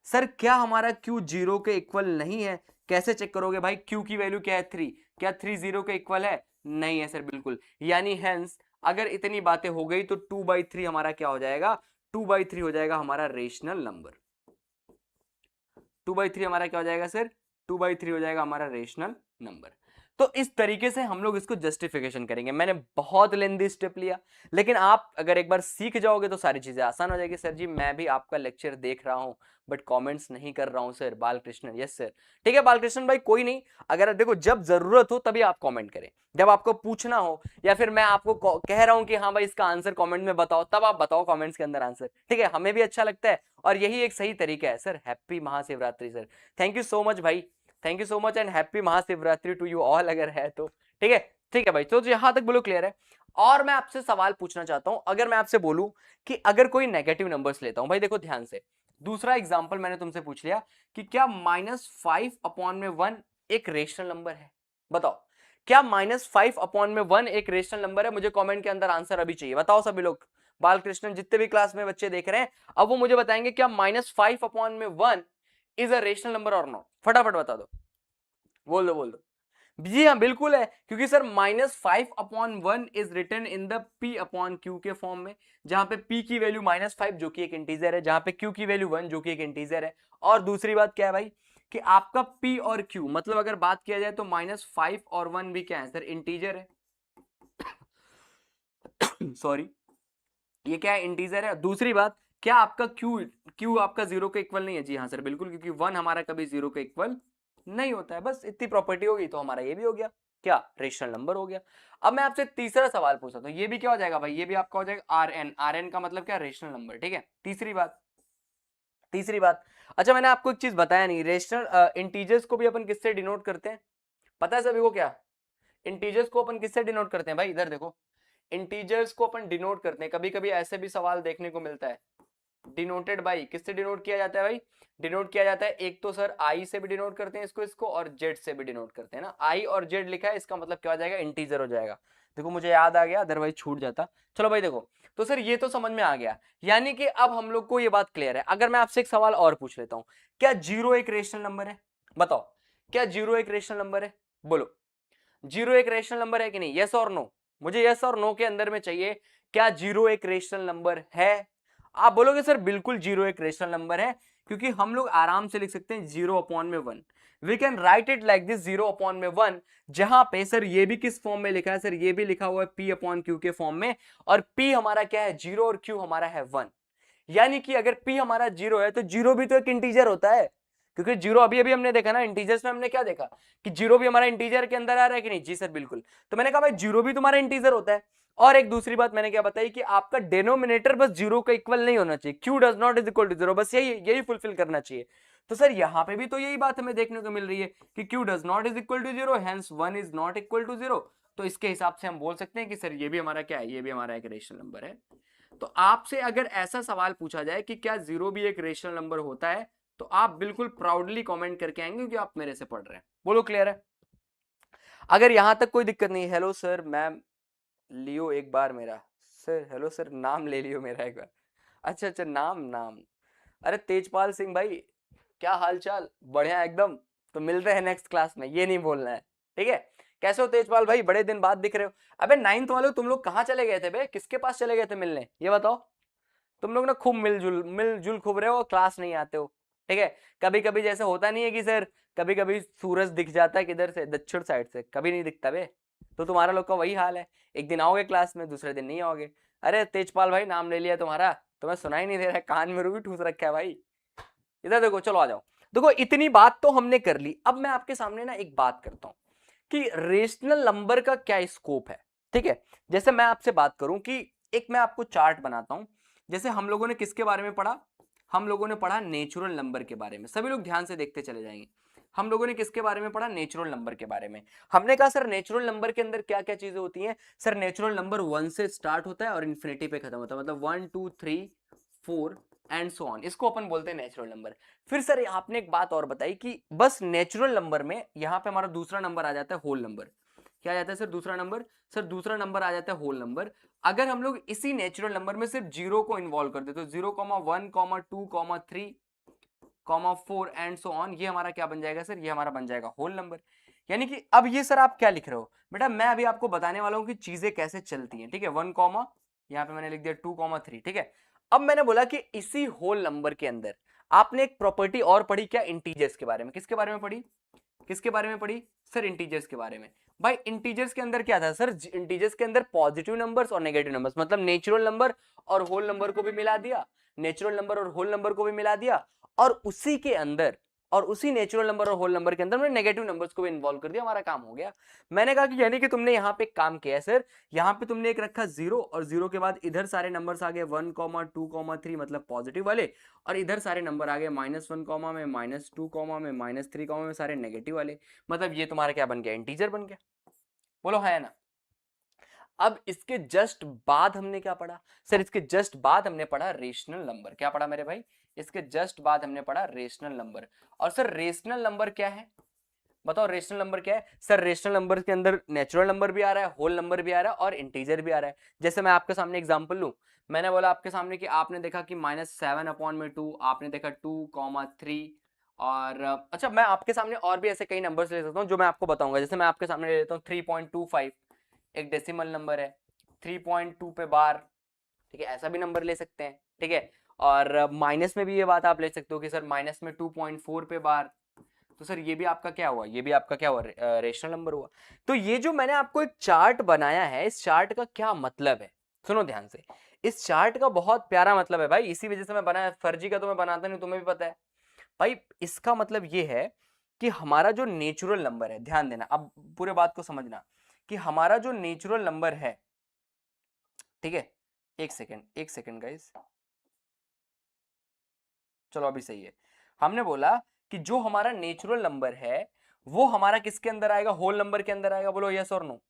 सर क्या हमारा q जीरो के इक्वल नहीं है? कैसे चेक करोगे भाई? q की वैल्यू क्या है 3, क्या 3 जीरो के इक्वल है? नहीं है सर बिल्कुल। यानी हेंस अगर इतनी बातें हो गई तो 2/3 हमारा क्या हो जाएगा? 2/3 हो जाएगा हमारा रेशनल नंबर। 2/3 हमारा क्या हो जाएगा सर? 2/3 हो जाएगा हमारा रेशनल नंबर। तो इस तरीके से हम लोग इसको जस्टिफिकेशन करेंगे। मैंने बहुत लेंथी स्टेप लिया, लेकिन आप अगर एक बार सीख जाओगे तो सारी चीजें आसान हो जाएगी। सर जी मैं भी आपका लेक्चर देख रहा हूं बट कमेंट्स नहीं कर रहा हूं सर। बालकृष्ण, यस सर, ठीक है बालकृष्ण भाई, कोई नहीं, अगर देखो जब जरूरत हो तभी आप कमेंट करें, जब आपको पूछना हो या फिर मैं आपको कह रहा हूं कि हाँ भाई इसका आंसर कमेंट में बताओ, तब आप बताओ कमेंट्स के अंदर आंसर, ठीक है, हमें भी अच्छा लगता है और यही एक सही तरीका है sir. Happy Mahashivratri sir, thank you so much भाई, thank you so much and happy Mahashivratri to you all, अगर है तो ठीक है। ठीक है भाई, तो यहां तक बोलो क्लियर है। और मैं आपसे सवाल पूछना चाहता हूं, अगर मैं आपसे बोलूं कि अगर कोई नेगेटिव नंबर्स लेता हूं, भाई देखो ध्यान से, दूसरा एग्जांपल मैंने तुमसे पूछ लिया कि क्या -5/1 एक रेशनल नंबर है? बताओ, क्या -5/1 एक रेशनल नंबर है? मुझे कमेंट के अंदर आंसर अभी चाहिए, बताओ सभी लोग। बालकृष्ण, जितने भी क्लास में बच्चे देख रहे हैं, अब वो मुझे बताएंगे क्या -5/1 इज अ रेशनल नंबर और नॉट? फटाफट बता दो, बोल दो। जी हाँ बिल्कुल है, क्योंकि sir -5/1 is written in the p upon q के फॉर्म में, जहां पे p की वैल्यू -5 जो कि एक इंटीजर है, जहां पे q की वैल्यू 1 जो कि एक इंटीजर है। और दूसरी बात क्या है भाई कि आपका p और q, मतलब अगर बात किया जाए तो -5 और 1 भी क्या है सर? इंटीजर है। सॉरी, ये क्या है? इंटीजर है। दूसरी बात, क्या आपका q आपका जीरो के इक्वल नहीं है? जी हाँ सर बिल्कुल, क्योंकि 1 हमारा कभी जीरो के इक्वल नहीं होता है। बस इतनी प्रॉपर्टी होगी तो हमारा ये भी हो गया क्या? रेशनल नंबर हो गया। अब मैं आपसे तीसरा सवाल पूछता हूं, ये भी क्या हो जाएगा भाई? ये भी आपका हो जाएगा Rn का मतलब क्या? रेशनल नंबर, ठीक है। तीसरी बात, अच्छा मैंने आपको एक चीज बताया नहीं, रेशनल इंटीजर्स को भी अपन किससे डिनोट करते हैं? पता है सभी को क्या? इंटीजर्स को अपन किससे डिनोट करते हैं भाई? इधर देखो, इंटीजर्स को अपन डिनोट करते हैं, कभी कभी ऐसे भी सवाल देखने को मिलता है, डिनोटेड बाई, किससे डिनोट किया जाता है भाई? डिनोट किया जाता है एक तो सर आई से भी डिनोट करते हैं इसको और जेड से भी डिनोट करते हैं ना। आई और जेड लिखा है, इसका मतलब क्या हो जाएगा? इंटीजर हो जाएगा। देखो मुझे याद आ गया, अदरवाइज छूट जाता। चलो भाई देखो, तो सर ये तो समझ में आ गया, यानी कि अब हम लोग को ये बात क्लियर है। अगर मैं आपसे एक सवाल और पूछ लेता हूं, क्या जीरो एक रेशनल नंबर है? बताओ, क्या जीरो एक रेशनल नंबर है? बोलो, जीरो एक रेशनल नंबर है कि नहीं? यस और नो, मुझे यस और नो के अंदर में चाहिए। क्या जीरो एक रेशनल नंबर है? आप बोलोगे सर बिल्कुल जीरो एक रेशनल नंबर है, क्योंकि हम लोग आराम से लिख सकते हैं 0/1। We can write it like this 0/1, जहां पे सर ये भी किस फॉर्म में लिखा है? सर ये भी लिखा हुआ है p/q के फॉर्म में, और p हमारा क्या है? 0 और q हमारा है 1। यानी कि अगर p हमारा 0 है तो 0 भी तो एक इंटीजर होता है, क्योंकि 0 अभी अभी हमने देखा ना, इंटीजर्स में हमने क्या देखा कि 0 भी हमारा इंटीजर के अंदर आ रहा है कि नहीं? जी सर बिल्कुल। तो मैंने कहा भाई 0 भी तुम्हारा इंटीजर होता है। और एक दूसरी बात मैंने क्या बताई कि आपका डिनोमिनेटर बस 0 का इक्वल नहीं होना चाहिए, q does not is equal to 0, बस यही फुलफिल करना चाहिए। तो सर यहाँ पे भी तो यही बात हमें देखने को मिल रही है कि q does not is equal to 0, hence 1 is not equal to 0। तो इसके हिसाब से हम बोल सकते हैं कि सर ये भी हमारा क्या है, ये भी हमारा एक रेशनल नंबर है। तो आपसे अगर ऐसा सवाल पूछा जाए कि क्या 0 भी एक रेशनल नंबर होता है, तो आप बिल्कुल प्राउडली कमेंट करके आएंगे क्योंकि आप मेरे से पढ़ रहे हैं। बोलो क्लियर है? अगर यहां तक कोई दिक्कत नहीं, हेलो सर मैम लियो एक बार मेरा, सर हेलो सर नाम ले लियो मेरा एक बार। अच्छा अच्छा, नाम नाम, अरे तेजपाल सिंह भाई, क्या हाल चाल? बढ़िया एकदम। तो मिलते हैं नेक्स्ट क्लास में, ये नहीं बोलना है, ठीक है? कैसे हो तेजपाल भाई, बड़े दिन बाद दिख रहे हो। अबे 9th वाले तुम लोग कहाँ चले गए थे बे, किसके पास चले गए थे मिलने, ये बताओ। तुम लोग ना खूब मिलजुल खूब रहे हो, क्लास नहीं आते हो, ठीक है? कभी कभी जैसे होता नहीं है कि सर कभी कभी सूरज दिख जाता है किधर से, दक्षिण साइड से, कभी नहीं दिखता बे। तो तुम्हारा लोग का वही हाल है, एक दिन आओगे क्लास में, दूसरे दिन नहीं आओगे। अरे तेजपाल भाई नाम ले लिया तुम्हारा, तुम्हें सुनाई नहीं दे रहा है, कान में रूबी ठूस रखा है भाई। इधर देखो, चलो आ जाओ। देखो इतनी बात तो हमने कर ली, अब मैं आपके सामने ना एक बात करता हूं कि रेशनल नंबर का क्या स्कोप है, ठीक है? जैसे मैं आपसे बात करूं कि एक मैं आपको चार्ट बनाता हूं। जैसे हम लोगों ने किसके बारे में पढ़ा, हम लोगों ने पढ़ा नेचुरल नंबर के बारे में। सभी लोग ध्यान से देखते चले जाएंगे। हम लोगों ने किसके बारे में पढ़ा, नेचुरल नंबर के बारे में। हमने कहा सर नेचुरल नंबर के अंदर क्या क्या चीजें होती हैं। सर नेचुरल नंबर 1 से स्टार्ट होता है और इन्फिनिटी पे खत्म होता है, मतलब 1 2 3 4 एंड सो ऑन, इसको अपन बोलते हैं नेचुरल नंबर। फिर सर आपने एक बात और बताई कि बस नेचुरल नंबर में यहां पे हमारा दूसरा नंबर आ जाता है होल नंबर। क्या आ जाता है सर, दूसरा नंबर? सर दूसरा नंबर आ जाता है होल नंबर। अगर हम लोग इसी नेचुरल नंबर में सिर्फ जीरो को इन्वॉल्व कर दे तो 0,1, 2, 3, 4 एंड सो ऑन, ये हमारा क्या बन जाएगा सर, ये हमारा बन जाएगा होल नंबर। यानी कि अब ये सर आप क्या लिख रहे हो बेटा, मैं अभी आपको बताने वाला हूं कि चीजें कैसे चलती हैं, ठीक है? 1, यहाँ पे मैंने लिख दिया 2, 3, ठीक है? अब मैंने बोला कि इसी होल नंबर के अंदर आपने एक प्रॉपर्टी और पढ़ी, क्या? इंटीजर्स के बारे में। किसके बारे में पढ़ी, किसके बारे में पढ़ी सर? इंटीजर्स के बारे में। भाई इंटीजर्स के अंदर क्या था सर, इंटीजर्स के अंदर पॉजिटिव नंबर्स और नेगेटिव नंबर्स, मतलब नेचुरल नंबर और होल नंबर को भी मिला दिया, नेचुरल नंबर और होल नंबर को भी मिला दिया, और उसी के अंदर और उसी नेचुरल नंबर और होल नंबर के अंदर मैंने नेगेटिव नंबर्स को भी इन्वॉल्व कर दिया, हमारा काम हो गया। मैंने कहा कि यानी कि तुमने यहाँ पे एक काम किया है सर, यहाँ पे तुमने एक रखा 0 और 0 के बाद इधर सारे नंबर्स आ गए 1, 2, 3 मतलब पॉजिटिव वाले, और इधर सारे नंबर आ गए -1 में, -2 में, -3 में सारे नेगेटिव वाले। मतलब ये तुम्हारा क्या बन गया, इंटीजर बन गया। बोलो है ना? अब इसके जस्ट बाद हमने क्या पढ़ा सर, इसके जस्ट बाद हमने पढ़ा रेशनल नंबर। क्या पढ़ा मेरे भाई? इसके जस्ट बाद हमने पढ़ा रेशनल नंबर। और सर रेशनल नंबर क्या है, बताओ रेशनल नंबर क्या है? सर रेशनल नंबर के अंदर नेचुरल नंबर भी आ रहा है, होल नंबर भी आ रहा है और इंटीजर भी आ रहा है। जैसे मैं आपके सामने एग्जांपल लूं, मैंने बोला आपके सामने कि आपने देखा कि -7/2, आपने देखा 2,3, और अच्छा मैं आपके सामने और भी ऐसे कई नंबर्स ले सकता हूं जो मैं आपको बताऊंगा। जैसे मैं आपके सामने ले लेता हूं 3.25, एक डेसिमल नंबर है, 3.2 पे बार, ठीक है? ऐसा भी नंबर ले सकते हैं, ठीक है? और माइनस में भी ये बात आप ले सकते हो कि सर माइनस में 2.4 पे बार, तो सर ये भी आपका क्या हुआ, ये भी आपका क्या हुआ, रेशनल नंबर हुआ। तो ये जो मैंने आपको एक चार्ट बनाया है, इस चार्ट का क्या मतलब है, सुनो ध्यान से। इस चार्ट का बहुत प्यारा मतलब है भाई, इसी वजह से मैं बनाया, फर्जी का तो मैं बनाता नहीं, तुम्हें भी पता है भाई। इसका मतलब ये है कि हमारा जो नेचुरल नंबर है, ध्यान देना अब पूरे बात को समझना, कि हमारा जो नेचुरल नंबर है, ठीक है? एक सेकेंड, एक सेकेंड गाइस, चलो अभी सही है। हमने बोला कि जो हमारा नेचुरल नंबर है वो हमारा किसके अंदर आएगा, होल नंबर के अंदर आएगा। बोलो यस और नो,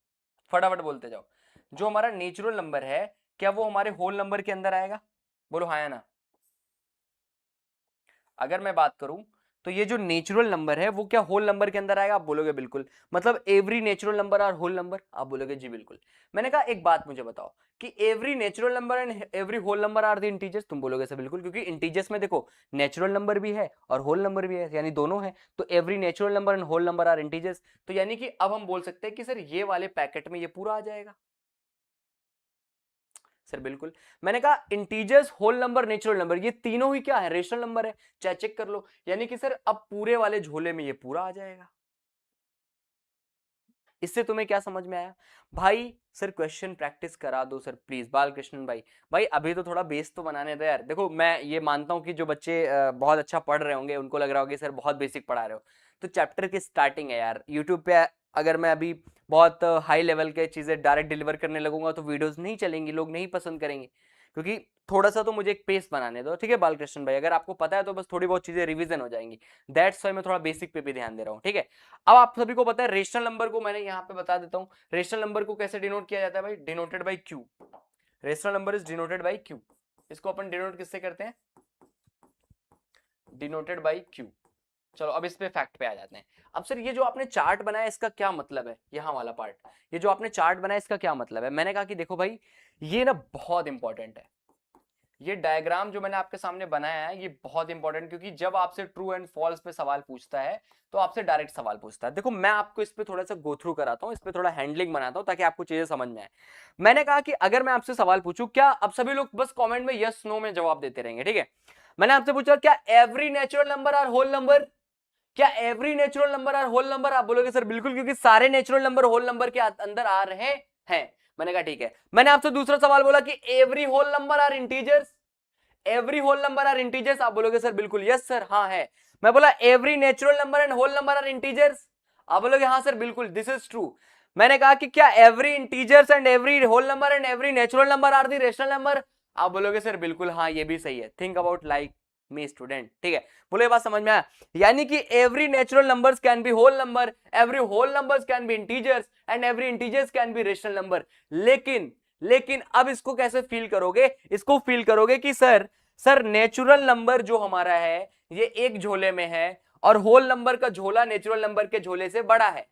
फटाफट बोलते जाओ। जो हमारा नेचुरल नंबर है क्या वो हमारे होल नंबर के अंदर आएगा? बोलो हाँ या ना। अगर मैं बात करूं तो ये जो नेचुरल नंबर है वो क्या होल नंबर के अंदर आएगा? आप बोलोगे बिल्कुल, मतलब every natural number are whole number, आप बोलोगे जी बिल्कुल। मैंने कहा एक बात मुझे बताओ कि every natural number and every whole number are the integers, तुम बोलोगे सर बिल्कुल, क्योंकि इंटीजर्स में देखो नेचुरल नंबर भी है और होल नंबर भी है, यानी दोनों है, तो every natural number and whole number are integers. तो यानी कि अब हम बोल सकते हैं कि सर ये वाले पैकेट में ये पूरा आ जाएगा। सर बिल्कुल, मैंने कहा integers, whole number, natural number, ये तीनों ही क्या है, रेशनल नंबर है, चाहे चेक कर लो। यानी कि सर अब पूरे वाले झोले में ये पूरा आ जाएगा। इससे तुम्हें क्या समझ में आया भाई? सर क्वेश्चन प्रैक्टिस करा दो सर प्लीज, बालकृष्णन भाई। भाई अभी तो थोड़ा बेस तो बनाने दो यार। देखो मैं ये मानता हूँ कि जो बच्चे बहुत अच्छा पढ़ रहे होंगे उनको लग रहा होगा कि सर बहुत बेसिक पढ़ा रहे हो, तो चैप्टर की स्टार्टिंग है यार। यूट्यूब पे अगर मैं अभी बहुत हाई लेवल के चीजें डायरेक्ट डिलीवर करने लगूंगा तो वीडियोस नहीं चलेंगी, लोग नहीं पसंद करेंगे। क्योंकि थोड़ा सा तो मुझे एक पेस बनाने दो, ठीक है बालकृष्ण भाई, अगर आपको पता है तो बस थोड़ी बहुत चीजें रिवीजन हो जाएंगी, दैट्स वाई मैं थोड़ा बेसिक पे भी ध्यान दे रहा हूँ, ठीक है। अब आप सभी को पता है रेशनल नंबर को मैंने यहाँ पे बता देता हूँ, रेशनल नंबर को कैसे डिनोट किया जाता है भाई, denoted by Q, rational number is denoted by Q, इसको अपन डिनोट किससे करते हैं, डिनोटेड बाई क्यू। चलो अब इस पे फैक्ट पे आ जाते हैं। अब सर ये जो आपने चार्ट बनाया इसका क्या मतलब है, यहाँ वाला पार्ट, ये जो आपने चार्ट बनाया इसका क्या मतलब है, मैंने कहा कि देखो भाई ये ना बहुत इंपॉर्टेंट है, ये डायग्राम जो मैंने आपके सामने बनाया है ये बहुत इंपॉर्टेंट, क्योंकि जब आपसे ट्रू एंड फॉल्स पे सवाल पूछता है तो आपसे डायरेक्ट सवाल पूछता है। देखो मैं आपको इस पे थोड़ा सा गो थ्रू कराता हूँ, इस पे थोड़ा हैंडलिंग बनाता हूँ ताकि आपको चीजें समझ में आए। मैंने कहा कि अगर मैं आपसे सवाल पूछूं, क्या अब सभी लोग बस कॉमेंट में यस नो में जवाब देते रहेंगे, ठीक है। मैंने आपसे पूछा क्या every natural number are whole number, क्या every natural number are whole number, आप बोलोगे सर बिल्कुल, क्योंकि सारे नेचुरल नंबर होल नंबर के अंदर आ रहे हैं। मैंने कहा ठीक है। मैंने आपसे दूसरा सवाल बोला कि every whole number are integers, every whole number are integers, आप बोलोगे सर बिल्कुल, यस सर, हाँ है। मैं बोला every natural number and whole number are integers, आप बोलोगे हाँ सर बिल्कुल, दिस इज ट्रू। मैंने कहा कि क्या every integers and every whole number and every natural number are the rational number, आप बोलोगे सर बिल्कुल हाँ ये भी सही है, think about like me student, ठीक है। बोलो ये बात समझ में आया, यानी कि every natural numbers can be whole number, every whole numbers can be integers and every integers can be rational number. लेकिन अब इसको कैसे फील करोगे, इसको फील करोगे कि सर नेचुरल नंबर जो हमारा है ये एक झोले में है और होल नंबर का झोला नेचुरल नंबर के झोले से बड़ा है,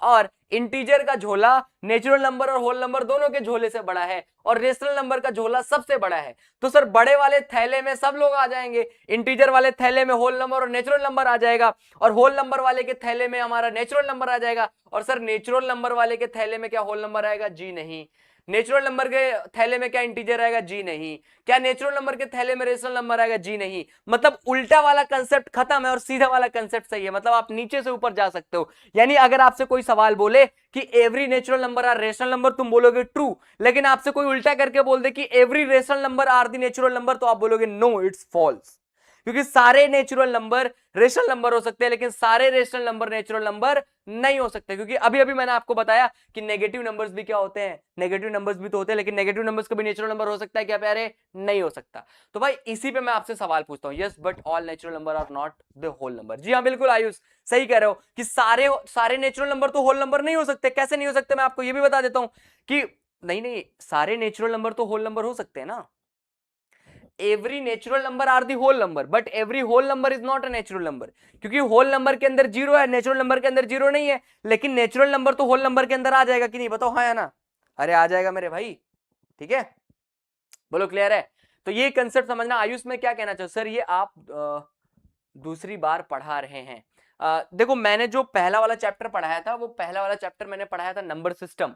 और इंटीजर का झोला नेचुरल नंबर और होल नंबर दोनों के झोले से बड़ा है, और रेशनल नंबर का झोला सबसे बड़ा है। तो सर बड़े वाले थैले में सब लोग आ जाएंगे, इंटीजर वाले थैले में होल नंबर और नेचुरल नंबर आ जाएगा, और होल नंबर वाले के थैले में हमारा नेचुरल नंबर आ जाएगा, और सर नेचुरल नंबर वाले के थैले में क्या होल नंबर आएगा, जी नहीं। नेचुरल नंबर के थैले में क्या इंटीजर आएगा, जी नहीं। क्या नेचुरल नंबर के थैले में रेशनल नंबर आएगा, जी नहीं। मतलब उल्टा वाला कंसेप्ट खत्म है और सीधा वाला कंसेप्ट सही है, मतलब आप नीचे से ऊपर जा सकते हो। यानी अगर आपसे कोई सवाल बोले कि every natural number are rational number, तुम बोलोगे ट्रू, लेकिन आपसे कोई उल्टा करके बोल दे कि every rational number are the natural number, तो आप बोलोगे नो इट्स फॉल्स, क्योंकि सारे नेचुरल नंबर रेशनल नंबर हो सकते हैं लेकिन सारे रेशनल नंबर नेचुरल नंबर नहीं हो सकते, क्योंकि अभी अभी मैंने आपको बताया कि नेगेटिव नंबर्स भी क्या होते हैं, नेगेटिव नंबर्स भी तो होते हैं, लेकिन नेगेटिव नंबर्स का भी नेचुरल नंबर हो सकता है क्या प्यारे, नहीं हो सकता। तो भाई इसी पे मैं आपसे सवाल पूछता हूं, yes but all natural number are not the whole number. जी हाँ बिल्कुल आयुष सही कह रहे हो कि सारे नेचुरल नंबर तो होल नंबर नहीं हो सकते। कैसे नहीं हो सकते, मैं आपको ये भी बता देता हूं कि नहीं सारे नेचुरल नंबर तो होल नंबर हो सकते हैं ना। Every natural number are the whole number, but every whole number is not a natural number, क्योंकि होल नंबर के अंदर जीरो है, नेचुरल नंबर के अंदर जीरो नहीं है। लेकिन नेचुरल नंबर तो होल नंबर के अंदर आ जाएगा कि नहीं, बताओ हाँ या ना। अरे आ जाएगा मेरे भाई, ठीक है, बोलो क्लियर है। तो ये कंसेप्ट समझना। आयुष में क्या कहना चाहूँ सर, ये आप दूसरी बार पढ़ा रहे हैं। देखो मैंने जो पहला वाला चैप्टर पढ़ाया था, वो पहला वाला चैप्टर मैंने पढ़ाया था नंबर सिस्टम,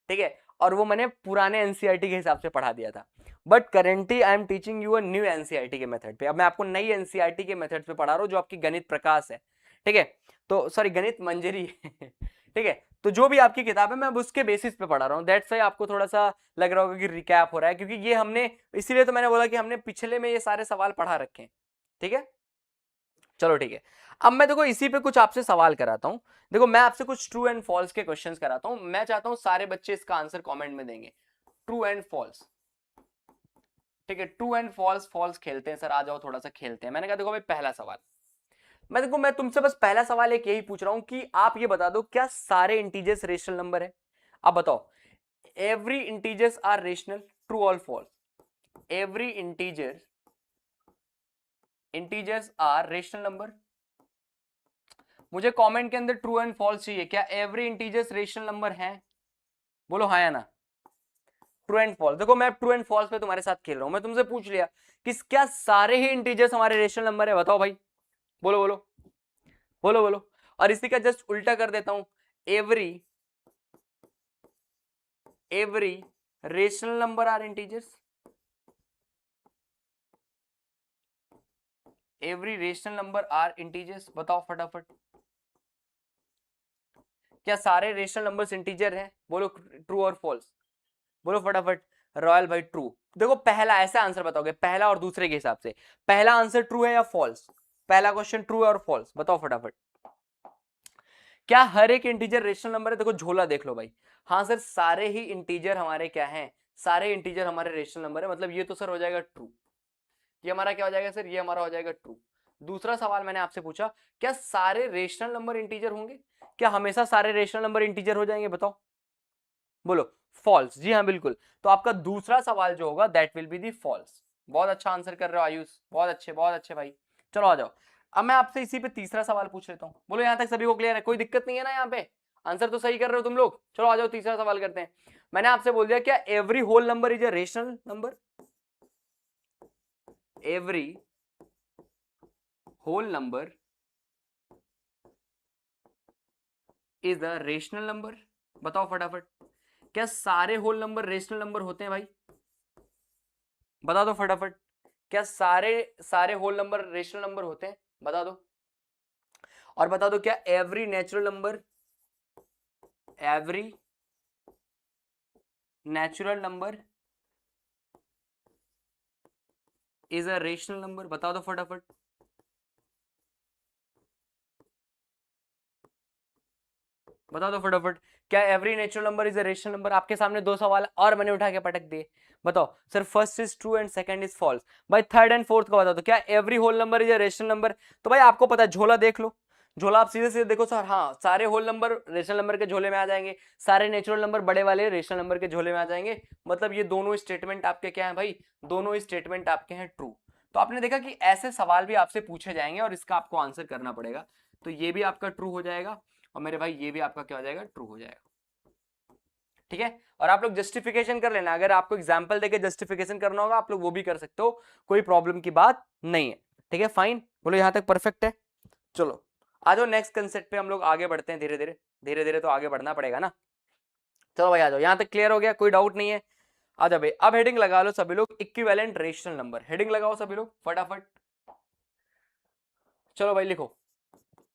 ठीक है, और वो मैंने पुराने एनसीईआरटी के हिसाब से पढ़ा दिया था। But currently I am teaching you a new NCERT के मेथड पे। अब मैं आपको नई एनसीईआरटी के मेथड पे पढ़ा रहा हूँ जो आपकी गणित प्रकाश है, ठीक है, तो सॉरी गणित मंजरी ठीक है। तो जो भी आपकी किताब है मैं उसके बेसिस पे पढ़ा रहा हूँ, दैट्स व्हाई आपको थोड़ा सा लग रहा होगा कि रिकैप हो रहा है, क्योंकि ये हमने, इसीलिए तो मैंने बोला कि हमने पिछले में ये सारे सवाल पढ़ा रखे हैं, ठीक है। चलो ठीक है, अब मैं देखो इसी पे कुछ आपसे सवाल कराता हूं। देखो मैं आपसे कुछ ट्रू एंड फॉल्स के क्वेश्चंस कराता हूं, मैं चाहता हूं सारे बच्चे इसका आंसर कमेंट में देंगे, ट्रू एंड फॉल्स, ठीक है। ट्रू एंड फॉल्स, फॉल्स खेलते हैं सर, आ जाओ थोड़ा सा खेलते हैं। मैंने कहा देखो भाई पहला सवाल, मैं तुमसे बस पहला सवाल एक यही पूछ रहा हूं कि आप ये बता दो क्या सारे इंटीजर्स रेशनल नंबर है। अब बताओ every integers are rational, true और false, every integers are rational number. मुझे कमेंट के अंदर ट्रू एंड फॉल्स चाहिए, क्या एवरी इंटीजर्स रेशनल नंबर है, बोलो हाँ या ना, ट्रू एंड फॉल्स। देखो मैं ट्रू एंड फॉल्स पे तुम्हारे साथ खेल रहा हूं, मैं तुमसे पूछ लिया कि क्या सारे ही इंटीजर्स हमारे रेशनल नंबर है, बताओ भाई, बोलो बोलो बोलो बोलो। और इसी का जस्ट उल्टा कर देता हूं, every rational number are integers, every rational number are integers, बताओ फटाफट, क्या सारे रेशनल नंबर्स इंटीजर हैं, बोलो ट्रू और फॉल्स, बोलो फटाफट। रॉयल भाई ट्रू। देखो पहला ऐसा आंसर बताओगे, पहला और दूसरे के हिसाब से, पहला आंसर ट्रू है या फॉल्स, पहला क्वेश्चन ट्रू है और फॉल्स, बताओ फटाफट। क्या हर एक इंटीजर रेशनल नंबर है, देखो झोला देख लो भाई, हाँ सर सारे ही इंटीजर हमारे क्या हैं, सारे इंटीजर हमारे रेशनल नंबर है, मतलब ये तो सर हो जाएगा ट्रू, ये हमारा क्या हो जाएगा सर, ये हमारा हो जाएगा ट्रू। दूसरा सवाल मैंने आपसे पूछा, क्या सारे रेशनल नंबर इंटीजर होंगे? क्या हमेशा सारे रेशनल नंबर इंटीजर हो जाएंगे? बताओ, बोलो फॉल्स। जी हाँ बिल्कुल, तो आपका दूसरा सवाल जो होगा that will be the false. बहुत अच्छा आंसर कर रहे हो आयुष, बहुत अच्छे भाई। चलो आ जाओ, अब मैं आपसे इसी पे तीसरा सवाल पूछ लेता हूँ। बोलो यहाँ तक सभी को क्लियर है, कोई दिक्कत नहीं है ना? यहाँ पे आंसर तो सही कर रहे हो तुम लोग। चलो आ जाओ, तीसरा सवाल करते हैं। मैंने आपसे बोल दिया क्या every whole number is a rational number? Every whole number is a rational number. बताओ फटाफट, क्या सारे होल नंबर रेशनल नंबर होते हैं भाई? बता दो फटाफट, क्या सारे सारे होल नंबर रेशनल नंबर होते हैं? बता दो। और बता दो, क्या every natural number, every natural number is a rational number? बता दो फटाफट। बता दो फटाफट, क्या every natural number is a rational number? आपके सामने दो सवाल और मैंने उठा के पटक दिए। बताओ sir, first is true and second is false. भाई थर्ड एंड फोर्थ का बता दो, क्या every whole number is a rational number? तो भाई आपको पता है, झोला देख लो, झोला आप सीधे सीधे देखो सर, हाँ सारे होल नंबर रेशनल नंबर के झोले में आ जाएंगे, सारे नेचुरल नंबर बड़े वाले रेशनल नंबर के झोले में आ जाएंगे। मतलब ये दोनों स्टेटमेंट आपके क्या है भाई, दोनों स्टेटमेंट आपके हैं ट्रू। तो आपने देखा कि ऐसे सवाल भी आपसे पूछे जाएंगे और इसका आपको आंसर करना पड़ेगा। तो ये भी आपका ट्रू हो जाएगा और मेरे भाई ये भी आपका क्या हो जाएगा, ट्रू हो जाएगा। ठीक है, और आप लोग जस्टिफिकेशन कर लेना, अगर आपको एग्जांपल देके जस्टिफिकेशन करना होगा आप लोग वो भी कर सकते हो, कोई प्रॉब्लम की बात नहीं है। ठीक है फाइन, बोलो यहां तक परफेक्ट है। चलो आ जाओ नेक्स्ट कंसेप्ट पे हम लोग आगे बढ़ते हैं, धीरे धीरे धीरे धीरे तो आगे बढ़ना पड़ेगा ना। चलो भाई आ जाओ, यहां तक क्लियर हो गया, कोई डाउट नहीं है? आ जाओ भाई, अब हेडिंग लगा लो सभी लोग, इक्विवेलेंट रेशनल नंबर। हेडिंग लगाओ सभी लोग फटाफट। चलो भाई लिखो,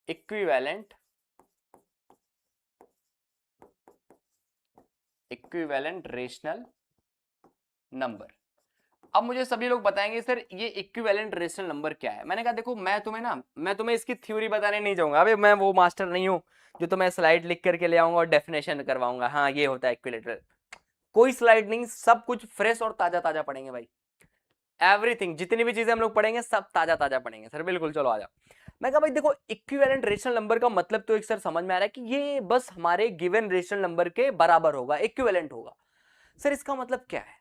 इक्विवेलेंट इक्विवेलेंट रेशनल नंबर। अब मुझे सभी लोग बताएंगे सर ये इक्विवेलेंट रेशनल नंबर क्या है? मैंने कहा देखो, मैं तुम्हें इसकी थ्योरी बताने नहीं जाऊंगा, अबे मैं वो मास्टर नहीं हूं जो तुम्हें स्लाइड लिख करके ले आऊंगा और डेफिनेशन करवाऊंगा, हाँ ये होता है इक्विवेलेंट। कोई स्लाइड नहीं, सब कुछ फ्रेश और ताजा ताजा पढ़ेंगे भाई। एवरीथिंग, जितनी भी चीजें हम लोग पढ़ेंगे सब ताजा ताजा पढ़ेंगे सर, बिल्कुल। चलो आ जाओ। मैं कहा भाई देखो, इक्विवेलेंट रेशनल नंबर का मतलब तो एक सर समझ में आ रहा है कि ये बस हमारे गिवन रेशनल नंबर के बराबर होगा, इक्विवेलेंट होगा। सर इसका मतलब क्या है,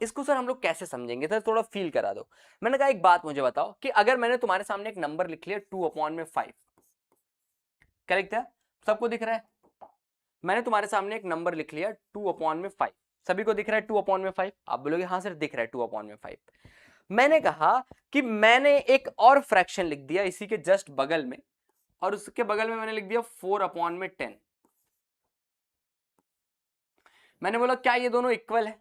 इसको सर हम लोग कैसे समझेंगे? सर थोड़ा फील करा दो। मैंने कहा एक बात मुझे बताओ कि अगर मैंने तुम्हारे सामने एक नंबर लिख लिया 2/5, क्या लिख दिया? सबको दिख रहा है? मैंने तुम्हारे सामने एक नंबर लिख लिया 2/5, सभी को दिख रहा है 2/5? आप बोलोगे हाँ सर दिख रहा है 2/5। मैंने कहा कि मैंने एक और फ्रैक्शन लिख दिया इसी के जस्ट बगल में, और उसके बगल में मैंने लिख दिया 4/10। मैंने बोला क्या ये दोनों इक्वल है?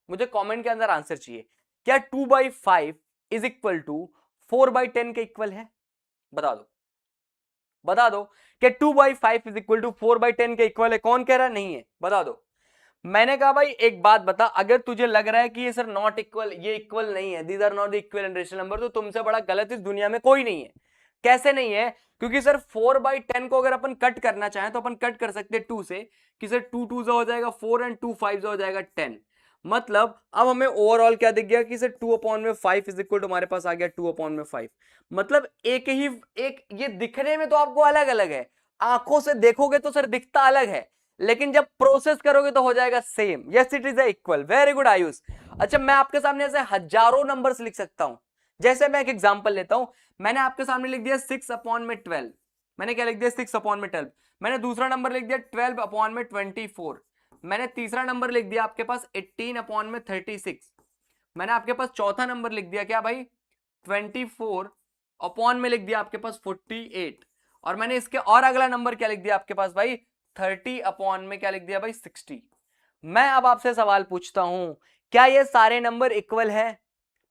मुझे कमेंट के अंदर आंसर चाहिए, क्या 2/5 इज इक्वल टू 4/10 के इक्वल है? बता दो, बता दो, क्या 2/5 इज इक्वल टू 4/10 के इक्वल है? कौन कह रहा है नहीं है? बता दो। मैंने कहा भाई एक बात बता, अगर तुझे लग रहा है कि ये सर नॉट इक्वल, ये इक्वल नहीं है, these are not the equivalent rational number, तो तुमसे बड़ा गलत इस दुनिया में कोई नहीं है। कैसे नहीं है? क्योंकि सर 4/10 को अगर अपन कट करना चाहें तो अपन कट कर सकते हैं 2 से, कि सर 2 2 हो जाएगा 4 एंड 2 5 हो जाएगा 10। मतलब अब हमें ओवरऑल क्या दिख गया कि सर 2/5 इज इक्वल टू हमारे पास आ गया 2/5। मतलब एक ही एक, ये दिखने में तो आपको अलग अलग है, आंखों से देखोगे तो सर दिखता अलग है, लेकिन जब प्रोसेस करोगे तो हो जाएगा same. Yes it is equal, very good Ayush. अच्छा मैं आपके सामने ऐसे हजारों नंबर्स लिख सकता हूं, जैसे मैं एक एग्जांपल लेता हूं, मैंने आपके सामने लिख दिया 6/12। मैंने क्या लिख दिया? 6/12। मैंने दूसरा नंबर लिख दिया 12/24। मैंने तीसरा नंबर लिख दिया आपके पास 18/36। मैंने आपके पास चौथा नंबर लिख दिया क्या भाई? 24 अपॉन में लिख दिया आपके पास 48। और मैंने इसके और अगला नंबर क्या लिख दिया आपके पास भाई? 30 अपॉन में क्या लिख दिया भाई? 60। मैं अब आपसे सवाल पूछता हूं, क्या ये सारे नंबर इक्वल है?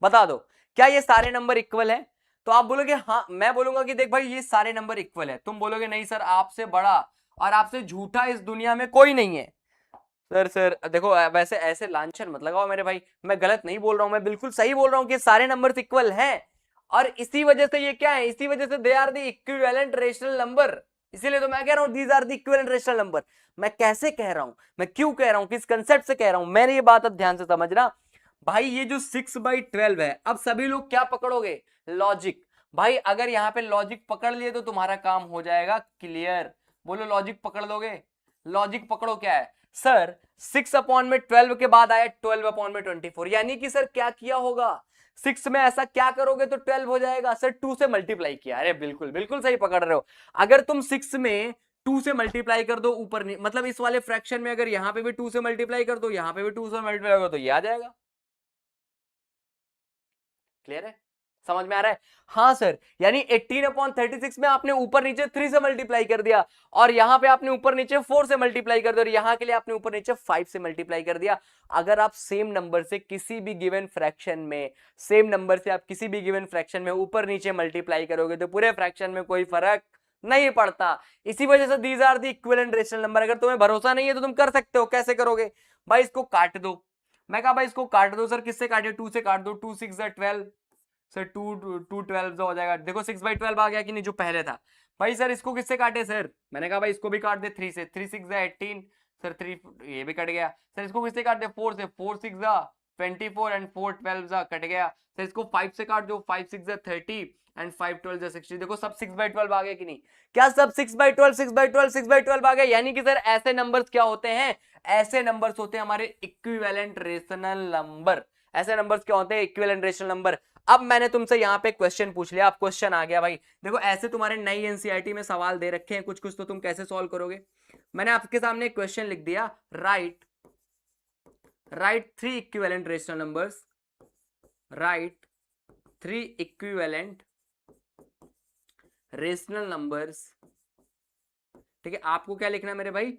बता दो, क्या ये सारे नंबर इक्वल है? तो आप बोलोगे हाँ, मैं बोलूंगा कि देख भाई ये सारे नंबर इक्वल है, तुम बोलोगे नहीं सर आपसे बड़ा और आपसे झूठा इस दुनिया में कोई नहीं है। सर देखो, वैसे ऐसे लांछन मत लगाओ मेरे भाई, मैं गलत नहीं बोल रहा हूं, मैं बिल्कुल सही बोल रहा हूं कि सारे नंबर्स इक्वल हैं, और इसी वजह से ये क्या है, इसी वजह से they are the equivalent rational number. इसीलिए तो मैं कह रहा हूं these are the equivalent rational number. मैं कैसे कह रहा हूं, मैं क्यों कह रहा हूं, किस कंसेप्ट से कह रहा हूं, मैंने ये बात अब ध्यान से समझना भाई। ये जो 6/12 है, अब सभी लोग क्या पकड़ोगे, लॉजिक। भाई अगर यहां पे लॉजिक पकड़ लिए तो तुम्हारा काम हो जाएगा क्लियर। बोलो लॉजिक पकड़ लोगे, लॉजिक पकड़ो। क्या है सर, 6/12 के बाद आया 12/24, यानी कि सर क्या किया होगा, 6 में ऐसा क्या करोगे तो 12 हो जाएगा, सर 2 से मल्टीप्लाई किया। अरे बिल्कुल बिल्कुल सही पकड़ रहे हो। अगर तुम 6 में 2 से मल्टीप्लाई कर दो ऊपर, मतलब इस वाले फ्रैक्शन में अगर यहां पे भी 2 से मल्टीप्लाई कर दो, यहां पे भी 2 से मल्टीप्लाई कर दो, ये आ जाएगा। क्लियर है, समझ में आ रहा है। हाँ सर, यानी 18/36 में आपने ऊपर नीचे 3 से मल्टीप्लाई कर दिया, और यहां पे आपने ऊपर नीचे 4 से मल्टीप्लाई कर दिया, और यहां के लिए आपने ऊपर नीचे 5 से मल्टीप्लाई कर दिया। अगर आप सेम नंबर से किसी भी गिवन फ्रैक्शन में, सेम नंबर से आप किसी भी गिवन फ्रैक्शन में ऊपर नीचे मल्टीप्लाई करोगे तो पूरे फ्रैक्शन में कोई फर्क नहीं पड़ता। इसी वजह से these are the equivalent rational number. अगर तुम्हें भरोसा नहीं है तो तुम कर सकते हो। कैसे करोगे भाई, इसको काट दो। मैं कहा भाई इसको काट दो सर, किससे काटे, 2 से काट दो, 2 6 12 सर, 2 12 हो जाएगा। देखो 6/12 आ गया कि नहीं, जो पहले था। भाई सर इसको किससे काटे सर, मैंने कहा भाई इसको भी काट दे 3 से, 3 6 18 सर, 3 ये भी कट गया। सर इसको किससे काट दे, 4 से, 4 6 24 एंड 4 12 कट गया। सर इसको 5 से काट दो, 5 6 30 एंड 5 12 60। देखो सब 6/12 आ गया कि नहीं, क्या सब 6/12 6/12 6/12 आ गया। यानी कि सर ऐसे नंबर्स क्या होते हैं, ऐसे नंबर्स होते हैं हमारे इक्विवेलेंट रेशनल नंबर। ऐसे नंबर्स क्या होते हैं, इक्विवेलेंट रेशनल नंबर। अब मैंने तुमसे यहां पे क्वेश्चन पूछ लिया, अब क्वेश्चन आ गया भाई। देखो ऐसे तुम्हारे नई एनसीईआरटी में सवाल दे रखे हैं कुछ कुछ, तो तुम कैसे सॉल्व करोगे। मैंने आपके सामने एक क्वेश्चन लिख दिया, right 3 equivalent rational numbers, right 3 equivalent rational numbers. ठीक है, आपको क्या लिखना है मेरे भाई,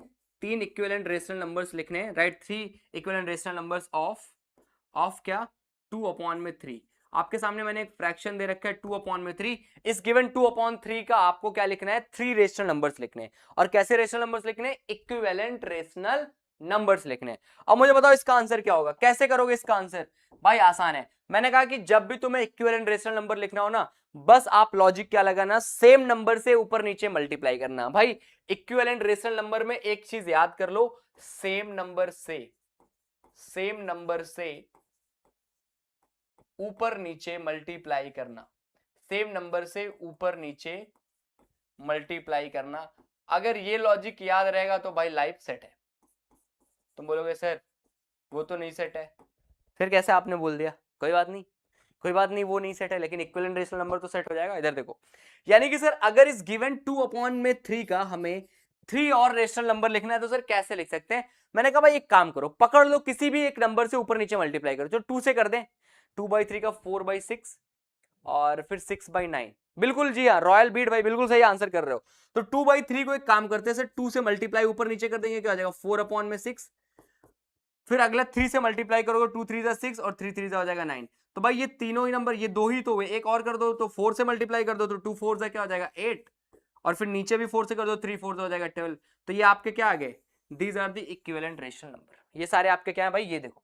3 इक्विवेलेंट रेशनल नंबर्स लिखने हैं। Right 3 equivalent rational numbers of क्या, 2/3। आपके सामने मैंने एक फ्रैक्शन दे रखा है 2/3। इस गिवन 2/3 का आपको क्या लिखना है, 3 रेशनल नंबर्स लिखने हैं। और कैसे रेशनल नंबर्स लिखने हैं, इक्विवेलेंट रेशनल नंबर्स लिखने हैं। अब मुझे बताओ इसका आंसर क्या होगा, कैसे करोगे इसका आंसर। भाई आसान है, मैंने कहा कि जब भी तुम्हें इक्विवेलेंट रेशनल नंबर लिखना हो ना, बस आप लॉजिक क्या लगाना, सेम नंबर से ऊपर नीचे मल्टीप्लाई करना। भाई इक्विवेलेंट रेशनल नंबर में एक चीज याद कर लो, सेम नंबर से ऊपर नीचे मल्टीप्लाई करना, सेम नंबर से ऊपर नीचे मल्टीप्लाई करना। अगर ये लॉजिक याद रहेगा तो भाई लाइफ सेट है। तुम बोलोगे सर वो तो नहीं सेट है, फिर कैसे आपने बोल दिया, कोई बात नहीं, कोई बात नहीं, वो नहीं सेट है, लेकिन इक्विवेलेंट रेशनल नंबर तो सेट हो जाएगा। इधर देखो, यानी कि सर अगर इस गिवन 2/3 का हमें 3 और रेशनल नंबर लिखना है तो सर कैसे लिख सकते हैं। मैंने कहा भाई एक काम करो, पकड़ लो किसी भी एक नंबर से ऊपर नीचे मल्टीप्लाई करो। जो 2 से कर दें, 2/3 का 4/6 और फिर 6/9। बिल्कुल जी हाँ, रॉयल बीट भाई बिल्कुल सही आंसर कर रहे हो। तो 2/3 को एक काम करते हैं सर, 2 से मल्टीप्लाई ऊपर नीचे कर देंगे, क्या हो जाएगा 4/6। फिर अगला 3 से मल्टीप्लाई करोगे, 2 3 6 और 3 3 हो जाएगा 9। तो भाई ये तीनों ही नंबर, ये दो ही तो हुए, एक और कर दो तो 4 से मल्टीप्लाई कर दो तो 2 4 क्या हो जाएगा 8, और फिर नीचे भी 4 से कर दो, 3 4 हो जाएगा 12। तो ये आपके क्या आ गए, these are the equivalent rational number. ये सारे आपके क्या है भाई, ये देखो,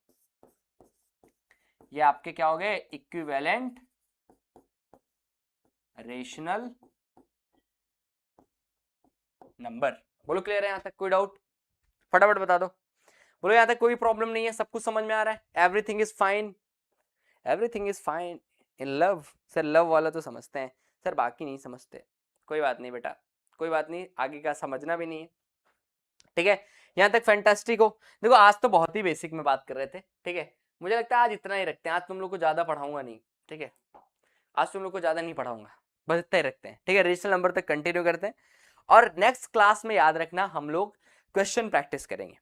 ये आपके क्या हो गए, इक्विवेलेंट रेशनल नंबर। बोलो क्लियर है यहां तक, कोई डाउट फटाफट बता दो। बोलो यहां तक कोई प्रॉब्लम नहीं है, सब कुछ समझ में आ रहा है, everything is fine, everything is fine in love. Sir love वाला तो समझते हैं सर, बाकी नहीं समझते। कोई बात नहीं बेटा, कोई बात नहीं, आगे का समझना भी नहीं है। ठीक है, यहां तक फैंटास्टिक हो। देखो आज तो बहुत ही बेसिक में बात कर रहे थे, ठीक है, मुझे लगता है आज इतना ही रखते हैं, आज तुम लोग को ज्यादा पढ़ाऊंगा नहीं। ठीक है, आज तुम लोग को ज्यादा नहीं पढ़ाऊंगा, बस इतना ही रखते हैं। ठीक है, रेशनल नंबर तक कंटिन्यू करते हैं, और नेक्स्ट क्लास में याद रखना हम लोग क्वेश्चन प्रैक्टिस करेंगे।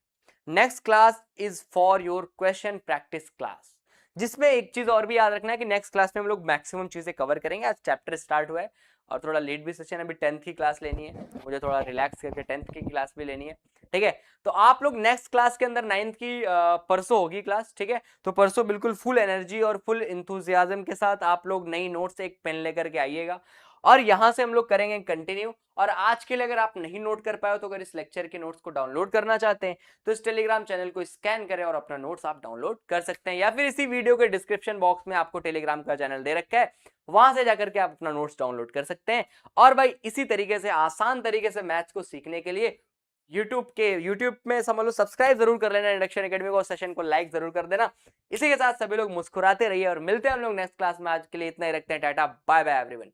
Next class is for your question practice class, जिसमें एक चीज और भी याद रखना है कि नेक्स्ट क्लास में हम लोग मैक्सिमम चीजें कवर करेंगे। आज चैप्टर स्टार्ट हुआ है और थोड़ा लेट भी सेशन, अभी 10th की क्लास लेनी है मुझे, थोड़ा रिलैक्स करके 10th की क्लास भी लेनी है। ठीक है, तो आप लोग नेक्स्ट क्लास के अंदर 9th की परसों होगी क्लास। ठीक है, तो परसों बिल्कुल फुल एनर्जी और फुल इंथुजियाज्म के साथ आप लोग नई नोट्स एक पेन लेकर के आइएगा। और यहां से हम लोग करेंगे कंटिन्यू। और आज के लिए अगर आप नहीं नोट कर पाए हो तो अगर इस लेक्चर के नोट्स को डाउनलोड करना चाहते हैं तो इस टेलीग्राम चैनल को स्कैन करें और अपना नोट्स आप डाउनलोड कर सकते हैं, या फिर इसी वीडियो के डिस्क्रिप्शन बॉक्स में आपको टेलीग्राम का चैनल दे रखा है, वहां से जाकर के आप अपना नोट्स डाउनलोड कर सकते हैं। और भाई इसी तरीके से आसान तरीके से मैथ्स को सीखने के लिए यूट्यूब में समझ लो सब्सक्राइब जरूर कर लेना इंडक्शन एकेडमी को, सेशन को लाइक जरूर कर देना। इसी के साथ सभी लोग मुस्कुराते रहिए और मिलते हैं हम लोग नेक्स्ट क्लास में। आज के लिए इतना ही रखते हैं, टाटा बाय बाय एवरीवन।